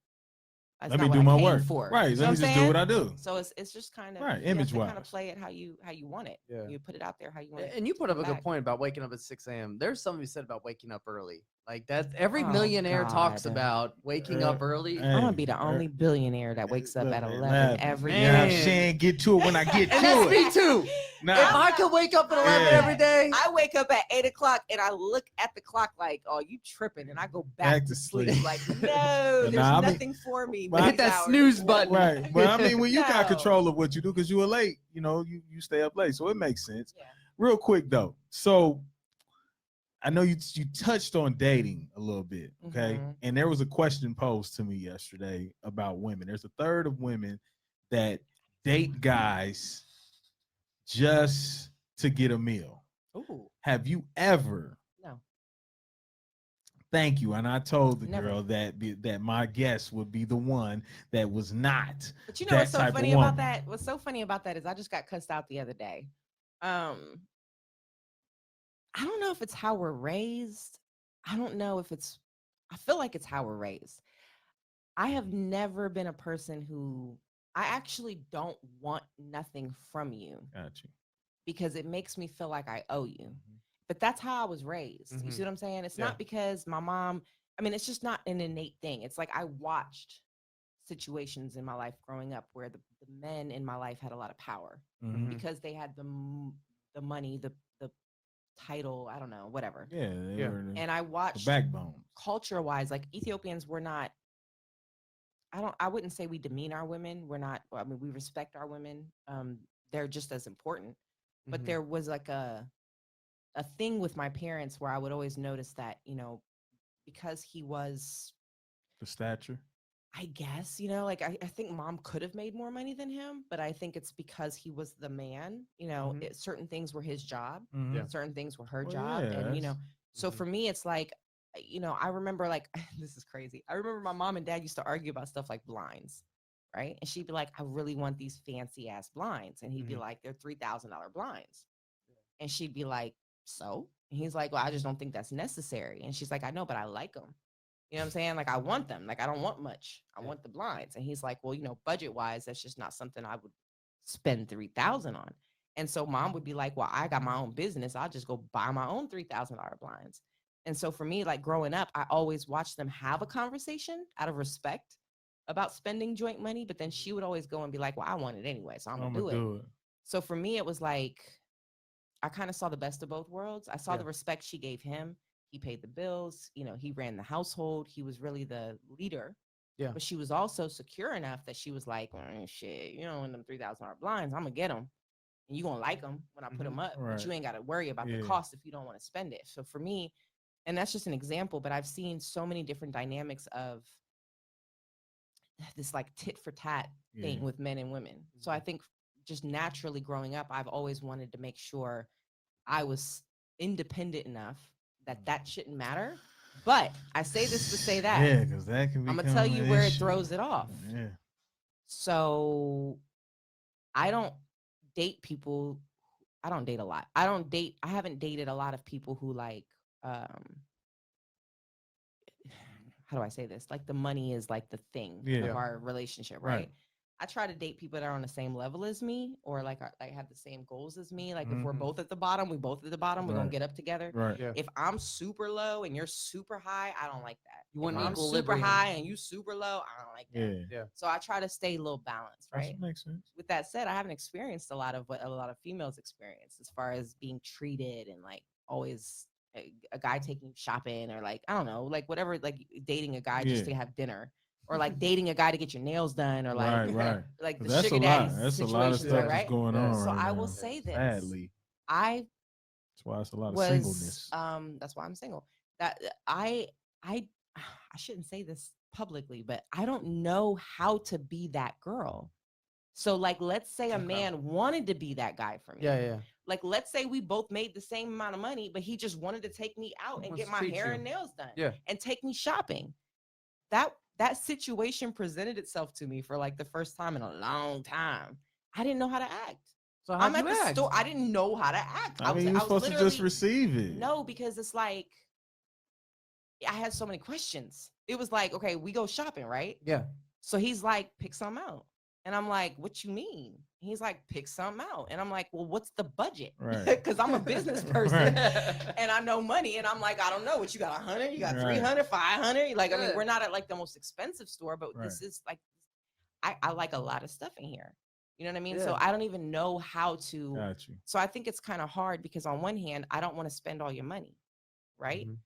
[SPEAKER 4] That's
[SPEAKER 1] Let
[SPEAKER 4] not
[SPEAKER 1] me
[SPEAKER 4] what
[SPEAKER 1] do
[SPEAKER 4] I
[SPEAKER 1] my
[SPEAKER 4] came
[SPEAKER 1] work.
[SPEAKER 4] for.
[SPEAKER 1] Right.
[SPEAKER 4] You know
[SPEAKER 1] Let me
[SPEAKER 4] what I'm
[SPEAKER 1] just do what I
[SPEAKER 4] saying?
[SPEAKER 1] do.
[SPEAKER 4] So it's just kind of
[SPEAKER 1] Right,
[SPEAKER 4] you have to kind
[SPEAKER 1] image-wise.
[SPEAKER 4] of play it how you want it.
[SPEAKER 2] Yeah.
[SPEAKER 4] You put it out there how you want it.
[SPEAKER 2] And you put up a good
[SPEAKER 4] back.
[SPEAKER 2] point about waking up at 6 a.m. There's something you said about waking up early. Like that's every
[SPEAKER 4] Oh,
[SPEAKER 2] millionaire talks
[SPEAKER 4] God.
[SPEAKER 2] about waking up early.
[SPEAKER 1] Hey,
[SPEAKER 4] I'm gonna be the only billionaire that wakes up at 11 every
[SPEAKER 1] You know what I'm
[SPEAKER 2] Man.
[SPEAKER 1] saying? Get to it when I get
[SPEAKER 2] And
[SPEAKER 1] to
[SPEAKER 2] that's
[SPEAKER 1] it.
[SPEAKER 2] me too.
[SPEAKER 1] Nah.
[SPEAKER 2] If I could wake up at 11
[SPEAKER 1] Yeah.
[SPEAKER 2] every day,
[SPEAKER 4] I wake up at 8 o'clock and I look at the clock like, oh, you tripping, and I go back to sleep. Like, no, there's
[SPEAKER 1] Nah, I mean-
[SPEAKER 4] nothing for me.
[SPEAKER 1] But
[SPEAKER 2] hit
[SPEAKER 4] these
[SPEAKER 2] that
[SPEAKER 4] hours.
[SPEAKER 2] snooze button.
[SPEAKER 1] Right. But I mean, when you got
[SPEAKER 4] No.
[SPEAKER 1] control of what you do, because you were late, you know, you stay up late. So it makes sense.
[SPEAKER 4] Yeah.
[SPEAKER 1] Real quick though. So I know you touched on dating a little bit, okay?
[SPEAKER 4] Mhm.
[SPEAKER 1] And there was a question posed to me yesterday about women. There's a third of women that date guys just to get a meal.
[SPEAKER 4] Ooh,
[SPEAKER 1] Have you ever?
[SPEAKER 4] no.
[SPEAKER 1] Thank you. And I told the
[SPEAKER 4] Never.
[SPEAKER 1] girl that my guest would be the one that was not.
[SPEAKER 4] But you know
[SPEAKER 1] that
[SPEAKER 4] what's so
[SPEAKER 1] type of
[SPEAKER 4] funny about
[SPEAKER 1] woman.
[SPEAKER 4] that? What's so funny about that is I just got cussed out the other day. I don't know if it's how we're raised. I don't know if it's, I feel like it's how we're raised. I have never been a person who, I actually don't want nothing from you
[SPEAKER 1] Got you.
[SPEAKER 4] because it makes me feel like I owe you. But that's how I was raised. You
[SPEAKER 2] Mhm.
[SPEAKER 4] see what I'm saying? It's
[SPEAKER 2] Yeah.
[SPEAKER 4] not because my mom, I mean, it's just not an innate thing. It's like I watched situations in my life growing up where the men in my life had a lot of power
[SPEAKER 1] Mhm.
[SPEAKER 4] because they had the money, the title, I don't know, whatever.
[SPEAKER 1] Yeah, they
[SPEAKER 2] Yeah.
[SPEAKER 1] were
[SPEAKER 4] And I
[SPEAKER 1] the
[SPEAKER 4] watched
[SPEAKER 1] backbone.
[SPEAKER 4] culture wise, like Ethiopians were not, I wouldn't say we demean our women. We're not, I mean, we respect our women. They're just as important. But
[SPEAKER 2] Mhm.
[SPEAKER 4] there was like a thing with my parents where I would always notice that, you know, because he was,
[SPEAKER 1] The stature.
[SPEAKER 4] I guess, you know, like I think mom could have made more money than him, but I think it's because he was the man, you know,
[SPEAKER 2] Mhm.
[SPEAKER 4] certain things were his job,
[SPEAKER 1] Mhm.
[SPEAKER 2] Yeah.
[SPEAKER 4] certain things were her
[SPEAKER 1] Well,
[SPEAKER 4] job. And, you know,
[SPEAKER 1] yes.
[SPEAKER 4] so
[SPEAKER 2] Mhm.
[SPEAKER 4] for me, it's like, you know, I remember like, this is crazy. I remember my mom and dad used to argue about stuff like blinds, right? And she'd be like, I really want these fancy ass blinds. And he'd be
[SPEAKER 2] Mhm.
[SPEAKER 4] like, they're $3,000 blinds. And she'd be like, so? And he's like, well, I just don't think that's necessary. And she's like, I know, but I like them. You know what I'm saying? Like, I want them. Like, I don't want much. I want the blinds. And he's like, well, you know, budget wise, that's just not something I would spend 3,000 on. And so mom would be like, well, I got my own business. I'll just go buy my own $3,000 blinds. And so for me, like growing up, I always watched them have a conversation out of respect about spending joint money. But then she would always go and be like, well, I want it anyway, so I'm gonna do it. So for me, it was like, I kind of saw the best of both worlds. I saw
[SPEAKER 2] Yeah.
[SPEAKER 4] the respect she gave him. He paid the bills, you know, he ran the household. He was really the leader.
[SPEAKER 2] Yeah.
[SPEAKER 4] But she was also secure enough that she was like, shit, you know, in them $3,000 blinds, I'm gonna get them. And you're gonna like them when I put them up.
[SPEAKER 1] Right.
[SPEAKER 4] But you ain't gotta worry about the cost if you don't want to spend it. So for me, and that's just an example, but I've seen so many different dynamics of this like tit for tat thing with men and women. So I think just naturally growing up, I've always wanted to make sure I was independent enough that that shouldn't matter. But I say this to say that.
[SPEAKER 1] Yeah, because that can be.
[SPEAKER 4] I'm gonna tell you where it throws it off.
[SPEAKER 1] Yeah.
[SPEAKER 4] So I don't date people. I don't date a lot. I haven't dated a lot of people who like how do I say this? Like the money is like the thing of our relationship, right? I try to date people that are on the same level as me, or like have the same goals as me. Like if we're both at the bottom, we both at the bottom. We're gonna get up together.
[SPEAKER 1] Right.
[SPEAKER 2] Yeah.
[SPEAKER 4] If I'm super low and you're super high, I don't like that.
[SPEAKER 2] You want
[SPEAKER 4] if I'm super
[SPEAKER 2] equilibrium.
[SPEAKER 4] high and you super low, I don't like that.
[SPEAKER 1] Yeah.
[SPEAKER 2] Yeah.
[SPEAKER 4] So I try to stay a little balanced, right?
[SPEAKER 1] That makes sense.
[SPEAKER 4] With that said, I haven't experienced a lot of what a lot of females experience as far as being treated and like always a guy taking you shopping or like, I don't know, like whatever, like dating a guy just to have dinner. Or like dating a guy to get your nails done, or like,
[SPEAKER 1] right.
[SPEAKER 4] like the
[SPEAKER 1] That's
[SPEAKER 4] sugar
[SPEAKER 1] a
[SPEAKER 4] daddy
[SPEAKER 1] lot. That's a
[SPEAKER 4] situations,
[SPEAKER 1] lot of stuff
[SPEAKER 4] right?
[SPEAKER 1] that's going on.
[SPEAKER 4] So
[SPEAKER 1] right
[SPEAKER 4] I will
[SPEAKER 1] now,
[SPEAKER 4] say this.
[SPEAKER 1] sadly.
[SPEAKER 4] I
[SPEAKER 1] That's why it's a lot of
[SPEAKER 4] was
[SPEAKER 1] singleness.
[SPEAKER 4] that's why I'm single. That I shouldn't say this publicly, but I don't know how to be that girl. So like, let's say a man wanted to be that guy for me.
[SPEAKER 2] Yeah.
[SPEAKER 4] Like, let's say we both made the same amount of money, but he just wanted to take me out and
[SPEAKER 2] Wants
[SPEAKER 4] get
[SPEAKER 2] to
[SPEAKER 4] my
[SPEAKER 2] treat
[SPEAKER 4] hair
[SPEAKER 2] you.
[SPEAKER 4] and nails done.
[SPEAKER 2] Yeah.
[SPEAKER 4] And take me shopping. That situation presented itself to me for like the first time in a long time. I didn't know how to act.
[SPEAKER 2] So
[SPEAKER 4] I'm at the store. I didn't know how to act.
[SPEAKER 1] I mean, you're supposed to just receive it.
[SPEAKER 4] No, because it's like, I had so many questions. It was like, okay, we go shopping, right?
[SPEAKER 2] Yeah.
[SPEAKER 4] So he's like, pick something out. And I'm like, what you mean? He's like, pick something out. And I'm like, well, what's the budget?
[SPEAKER 1] Right.
[SPEAKER 4] Because I'm a business person
[SPEAKER 1] Right.
[SPEAKER 4] and I know money. And I'm like, I don't know what you got, 100, you got
[SPEAKER 1] Right.
[SPEAKER 4] 300, 500. Like, I mean, we're not at like the most expensive store, but
[SPEAKER 1] Right.
[SPEAKER 4] this is like, I like a lot of stuff in here. You know what I mean?
[SPEAKER 2] Yeah.
[SPEAKER 4] So I don't even know how to.
[SPEAKER 1] Got you.
[SPEAKER 4] So I think it's kind of hard because on one hand, I don't want to spend all your money. Right.
[SPEAKER 2] Mhm.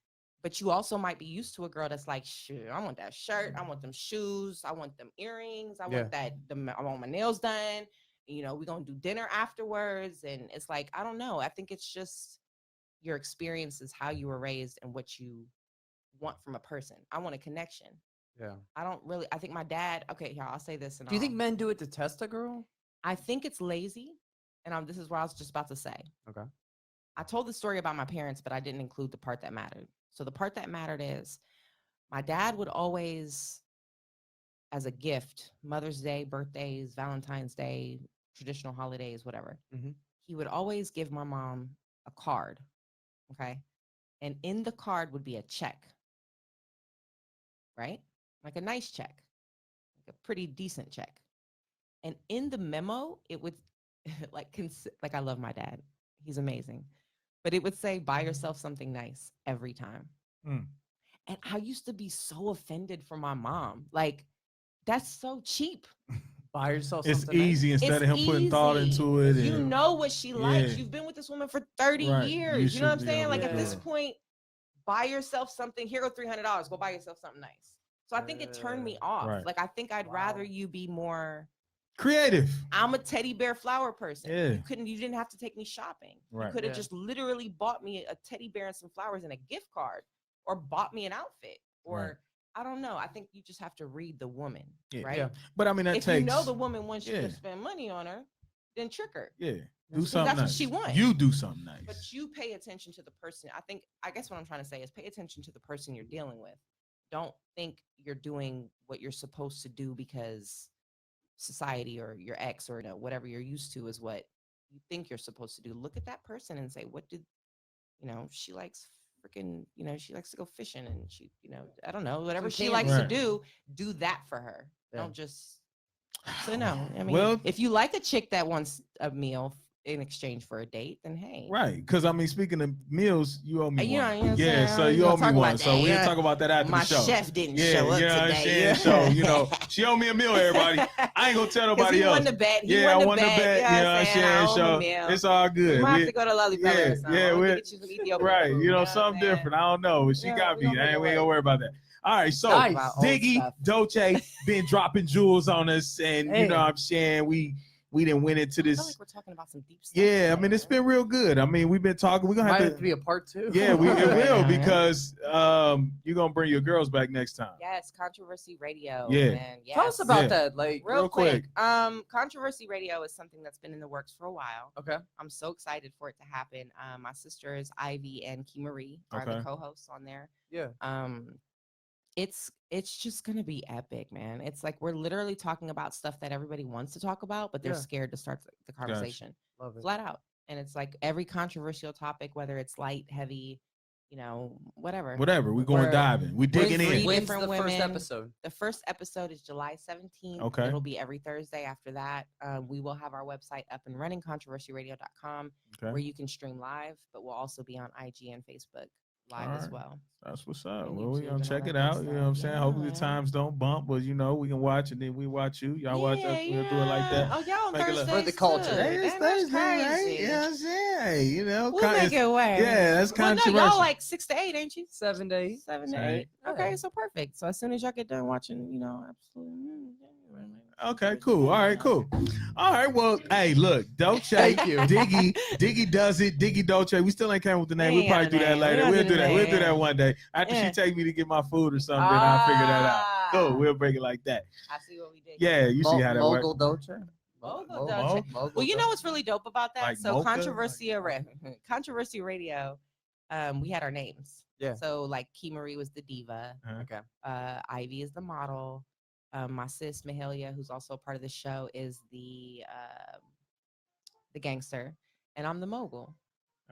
[SPEAKER 4] But you also might be used to a girl that's like, shoot, I want that shirt. I want them shoes. I want them earrings. I want I want my nails done. You know, we're going to do dinner afterwards. And it's like, I don't know. I think it's just your experiences, how you were raised and what you want from a person. I want a connection.
[SPEAKER 2] Yeah.
[SPEAKER 4] I think my dad, okay, yeah, I'll say this. And
[SPEAKER 2] Do you think men do it to test a girl?
[SPEAKER 4] I think it's lazy. And this is what I was just about to say.
[SPEAKER 2] Okay.
[SPEAKER 4] I told the story about my parents, but I didn't include the part that mattered. So the part that mattered is my dad would always, as a gift, Mother's Day, birthdays, Valentine's Day, traditional holidays, whatever, he would always give my mom a card, okay? And in the card would be a check, right? Like a nice check, like a pretty decent check. And in the memo, it would like I love my dad. He's amazing. But it would say, buy yourself something nice every time.
[SPEAKER 1] Mm.
[SPEAKER 4] And I used to be so offended for my mom. Like, that's so cheap.
[SPEAKER 2] Buy yourself
[SPEAKER 1] It's
[SPEAKER 2] something
[SPEAKER 1] easy
[SPEAKER 2] nice.
[SPEAKER 1] instead of him putting thought into it.
[SPEAKER 4] You
[SPEAKER 1] and-
[SPEAKER 4] know what she likes.
[SPEAKER 1] Yeah.
[SPEAKER 4] You've been with this woman for 30
[SPEAKER 1] Right.
[SPEAKER 4] years. You know what I'm
[SPEAKER 1] should be
[SPEAKER 4] saying?
[SPEAKER 1] able
[SPEAKER 4] Like,
[SPEAKER 1] to
[SPEAKER 4] at
[SPEAKER 1] do
[SPEAKER 4] this
[SPEAKER 1] it.
[SPEAKER 4] point, buy yourself something. Here go $300. Go buy yourself something nice. So I think it turned me off.
[SPEAKER 1] Right.
[SPEAKER 4] Like, I think I'd rather you be more...
[SPEAKER 1] Creative.
[SPEAKER 4] I'm a teddy bear flower person.
[SPEAKER 1] Yeah.
[SPEAKER 4] You didn't have to take me shopping.
[SPEAKER 1] Right.
[SPEAKER 4] You could have
[SPEAKER 2] Yeah.
[SPEAKER 4] just literally bought me a teddy bear and some flowers and a gift card, or bought me an outfit, or
[SPEAKER 1] Right.
[SPEAKER 4] I don't know. I think you just have to read the woman,
[SPEAKER 1] Yeah.
[SPEAKER 4] right?
[SPEAKER 2] Yeah.
[SPEAKER 1] But I mean, that
[SPEAKER 4] If
[SPEAKER 1] takes.
[SPEAKER 4] you know the woman wants you
[SPEAKER 1] Yeah.
[SPEAKER 4] to spend money on her, then trick her.
[SPEAKER 1] Yeah. Do
[SPEAKER 4] Because
[SPEAKER 1] something
[SPEAKER 4] that's what
[SPEAKER 1] nice.
[SPEAKER 4] she wants.
[SPEAKER 1] You do something nice.
[SPEAKER 4] But you pay attention to the person. I guess what I'm trying to say is pay attention to the person you're dealing with. Don't think you're doing what you're supposed to do because society or your ex or whatever you're used to is what you think you're supposed to do. Look at that person and say, what did, she likes freaking, she likes to go fishing and she, I don't know, whatever she likes to
[SPEAKER 1] Right.
[SPEAKER 4] do that for her.
[SPEAKER 2] Yeah.
[SPEAKER 4] Don't just, so no, I mean,
[SPEAKER 1] Well-
[SPEAKER 4] if you like a chick that wants a meal in exchange for a date, then hey.
[SPEAKER 1] Right. Because, I mean, speaking of meals, you owe me
[SPEAKER 4] You know
[SPEAKER 1] one.
[SPEAKER 4] what I'm
[SPEAKER 1] Yeah.
[SPEAKER 4] saying?
[SPEAKER 1] So
[SPEAKER 4] We
[SPEAKER 1] you
[SPEAKER 4] gonna
[SPEAKER 1] owe me
[SPEAKER 4] talk about
[SPEAKER 1] one.
[SPEAKER 4] that,
[SPEAKER 1] So we'll
[SPEAKER 4] yeah.
[SPEAKER 1] talk about that after
[SPEAKER 4] My
[SPEAKER 1] the show.
[SPEAKER 4] chef didn't
[SPEAKER 1] Yeah.
[SPEAKER 4] show up
[SPEAKER 1] You know what I'm
[SPEAKER 4] today.
[SPEAKER 1] saying? So, she owe me a meal, everybody. I ain't going to tell nobody
[SPEAKER 4] he
[SPEAKER 1] else.
[SPEAKER 4] won the bet.
[SPEAKER 1] I won the bet.
[SPEAKER 4] You know what I'm saying? I owe him a
[SPEAKER 1] So
[SPEAKER 4] meal.
[SPEAKER 1] it's all good.
[SPEAKER 4] We might
[SPEAKER 1] We-
[SPEAKER 4] have to go to Lovely Belly or something.
[SPEAKER 1] yeah,
[SPEAKER 4] I'm
[SPEAKER 1] we-
[SPEAKER 4] gonna get you some Ethiopian
[SPEAKER 1] Right.
[SPEAKER 4] food,
[SPEAKER 1] You know,
[SPEAKER 4] what
[SPEAKER 1] something
[SPEAKER 4] I'm saying?
[SPEAKER 1] different. I don't know. But she
[SPEAKER 4] Yeah,
[SPEAKER 1] got
[SPEAKER 4] we
[SPEAKER 1] me.
[SPEAKER 4] gonna make it
[SPEAKER 1] We ain't going to
[SPEAKER 4] work.
[SPEAKER 1] worry about that. All right. So,
[SPEAKER 2] Nice.
[SPEAKER 4] About old
[SPEAKER 1] Diggy,
[SPEAKER 4] stuff.
[SPEAKER 1] Dolce been dropping jewels on us. And, you
[SPEAKER 2] Hey.
[SPEAKER 1] know what I'm saying? We didn't win into
[SPEAKER 4] I feel
[SPEAKER 1] this.
[SPEAKER 4] like we're talking about some deep stuff.
[SPEAKER 1] Yeah. I mean,
[SPEAKER 4] today,
[SPEAKER 1] it's
[SPEAKER 4] man.
[SPEAKER 1] been real good. I mean, we've been talking. We're going
[SPEAKER 2] Might
[SPEAKER 1] to
[SPEAKER 2] have
[SPEAKER 1] have
[SPEAKER 2] to be a part two.
[SPEAKER 1] Yeah, it
[SPEAKER 4] Right
[SPEAKER 1] will
[SPEAKER 4] now, yeah.
[SPEAKER 1] because you're gonna bring your girls back next time.
[SPEAKER 4] Yes, Controversy Radio.
[SPEAKER 1] Yeah.
[SPEAKER 4] Man. Yes.
[SPEAKER 2] Tell us about
[SPEAKER 1] Yeah.
[SPEAKER 2] that. Like,
[SPEAKER 4] real
[SPEAKER 1] real
[SPEAKER 4] quick. Controversy Radio is something that's been in the works for a while.
[SPEAKER 2] okay.
[SPEAKER 4] I'm so excited for it to happen. My sisters Ivy and Key Marie are the
[SPEAKER 1] Okay.
[SPEAKER 4] co-hosts on there.
[SPEAKER 2] Yeah.
[SPEAKER 4] It's just gonna be epic, man. It's like we're literally talking about stuff that everybody wants to talk about, but they're
[SPEAKER 2] Yeah.
[SPEAKER 4] scared to start the conversation
[SPEAKER 2] Love it.
[SPEAKER 4] flat out. And it's like every controversial topic, whether it's light, heavy, whatever.
[SPEAKER 1] Whatever, we're going
[SPEAKER 4] We're-
[SPEAKER 1] diving. We digging
[SPEAKER 4] three
[SPEAKER 1] in.
[SPEAKER 2] When's
[SPEAKER 4] different
[SPEAKER 2] the first
[SPEAKER 4] women.
[SPEAKER 2] episode?
[SPEAKER 4] The first episode is July 17th.
[SPEAKER 1] Okay.
[SPEAKER 4] It'll be every Thursday after that. We will have our website up and running, controversyradio.com, where
[SPEAKER 1] Okay,
[SPEAKER 4] you can stream live, but we'll also be on IG and Facebook live as
[SPEAKER 1] Alright.
[SPEAKER 4] well.
[SPEAKER 1] that's what's up.
[SPEAKER 4] And
[SPEAKER 1] Well, we're
[SPEAKER 4] YouTube
[SPEAKER 1] gonna
[SPEAKER 4] and
[SPEAKER 1] check
[SPEAKER 4] all
[SPEAKER 1] it
[SPEAKER 4] that
[SPEAKER 1] out.
[SPEAKER 4] good
[SPEAKER 1] You know what I'm
[SPEAKER 4] stuff.
[SPEAKER 1] saying? Hopefully the
[SPEAKER 4] Yeah.
[SPEAKER 1] times don't bump, but we can watch and then we watch you. Y'all watch us. We'll do it like that.
[SPEAKER 4] Oh, y'all on
[SPEAKER 1] Make it look-
[SPEAKER 4] Thursdays
[SPEAKER 2] For the culture.
[SPEAKER 4] too.
[SPEAKER 1] Hey, it's
[SPEAKER 4] Damn, that's
[SPEAKER 1] Thursday, right?
[SPEAKER 4] crazy.
[SPEAKER 1] You know what I'm saying? Hey,
[SPEAKER 4] We'll
[SPEAKER 1] kind
[SPEAKER 4] make
[SPEAKER 1] of,
[SPEAKER 4] it work.
[SPEAKER 1] yeah, that's
[SPEAKER 4] Well, no,
[SPEAKER 1] controversial.
[SPEAKER 4] y'all like 6 to 8, ain't you?
[SPEAKER 2] 7 to 8.
[SPEAKER 4] 7 to
[SPEAKER 1] Right.
[SPEAKER 4] 8. Okay,
[SPEAKER 2] Yeah.
[SPEAKER 4] so perfect. So as soon as y'all get done watching, absolutely.
[SPEAKER 1] Okay, cool. All right, cool. All right, well, hey, look, Dolce,
[SPEAKER 2] Thank you.
[SPEAKER 1] Diggy does it. Diggy Dolce. We still ain't came with the name.
[SPEAKER 4] We
[SPEAKER 1] We'll
[SPEAKER 4] ain't got
[SPEAKER 1] probably
[SPEAKER 4] a
[SPEAKER 1] do that
[SPEAKER 4] name.
[SPEAKER 1] later.
[SPEAKER 4] We
[SPEAKER 1] We'll
[SPEAKER 4] don't
[SPEAKER 1] do
[SPEAKER 4] do
[SPEAKER 1] that.
[SPEAKER 4] the
[SPEAKER 1] We'll do
[SPEAKER 4] name.
[SPEAKER 1] that one day. After
[SPEAKER 4] Yeah.
[SPEAKER 1] she take me to get my food or something, then I'll figure that out. cool. We'll break it like that.
[SPEAKER 4] I see what we did.
[SPEAKER 1] Yeah, you see how that works.
[SPEAKER 2] Mogul Dolce.
[SPEAKER 4] Mogul Dolce. Well, you know what's really dope about that?
[SPEAKER 1] Like
[SPEAKER 4] So
[SPEAKER 1] mocha?
[SPEAKER 4] Controversy Radio, we had our names.
[SPEAKER 2] Yeah.
[SPEAKER 4] So like Key Marie was the diva.
[SPEAKER 2] Okay.
[SPEAKER 4] Ivy is the model. My sis Mahalia, who's also a part of the show, is the gangster, and I'm the mogul.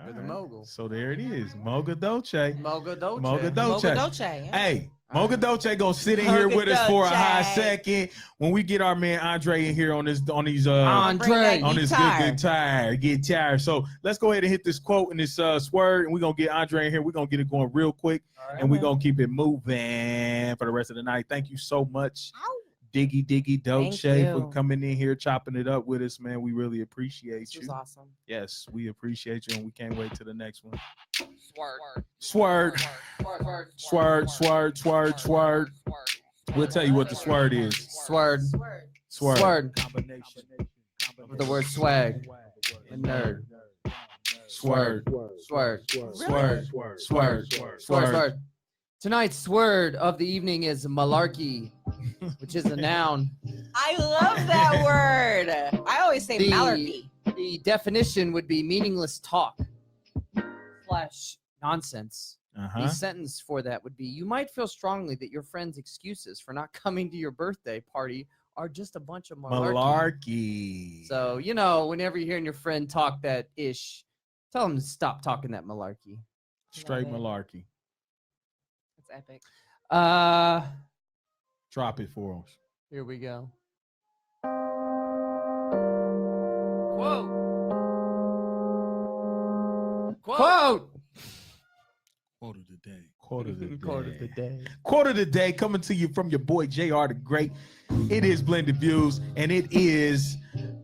[SPEAKER 2] You're the mogul.
[SPEAKER 1] So there it is. Moga Dolce.
[SPEAKER 2] Mogul Dolce.
[SPEAKER 1] Moga Dolce.
[SPEAKER 4] Mogul Dolce. Yeah.
[SPEAKER 1] Hey, Moga Dolce gonna sit in here
[SPEAKER 4] Moga
[SPEAKER 1] with us for a hot
[SPEAKER 4] Dolce.
[SPEAKER 1] second when we get our man Andre in here on these
[SPEAKER 4] Bring that
[SPEAKER 1] on this
[SPEAKER 4] guitar.
[SPEAKER 1] good guitar. So let's go ahead and hit this quote and this swerve, and we're gonna get Andre in here. We're gonna get it going real quick, and we're gonna keep it moving for the rest of the night. Thank you so much, Diggy Dulce, for coming in here, chopping it up with us, man. We really appreciate
[SPEAKER 4] This
[SPEAKER 1] you.
[SPEAKER 4] was awesome.
[SPEAKER 1] Yes, we appreciate you, and we can't wait to the next one.
[SPEAKER 4] Swerve.
[SPEAKER 1] Swerve. We'll tell you what the swerve is.
[SPEAKER 2] Sword.
[SPEAKER 1] Swerve.
[SPEAKER 2] Combination of the word swag and nerd. Swerve. Swerve. Tonight's word of the evening is malarkey, which is a noun.
[SPEAKER 4] I love that word. I always say malarkey.
[SPEAKER 2] The definition would be meaningless talk / nonsense. The sentence for that would be: you might feel strongly that your friend's excuses for not coming to your birthday party are just a bunch of malarkey. So, you know, whenever you're hearing your friend talk that ish, tell them to stop talking that malarkey.
[SPEAKER 1] Straight malarkey.
[SPEAKER 4] It's epic.
[SPEAKER 1] Drop it for us.
[SPEAKER 2] Here we go. Quote.
[SPEAKER 1] Quote of the day.
[SPEAKER 2] Quote
[SPEAKER 1] Of the day coming to you from your boy JR the Great. It is Blended Views, and it is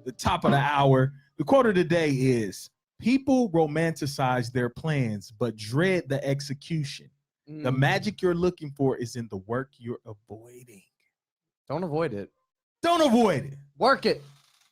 [SPEAKER 1] the top of the hour. The quote of the day is: people romanticize their plans, but dread the execution. The magic you're looking for is in the work you're avoiding.
[SPEAKER 2] Don't avoid it.
[SPEAKER 1] Don't avoid it.
[SPEAKER 2] Work it.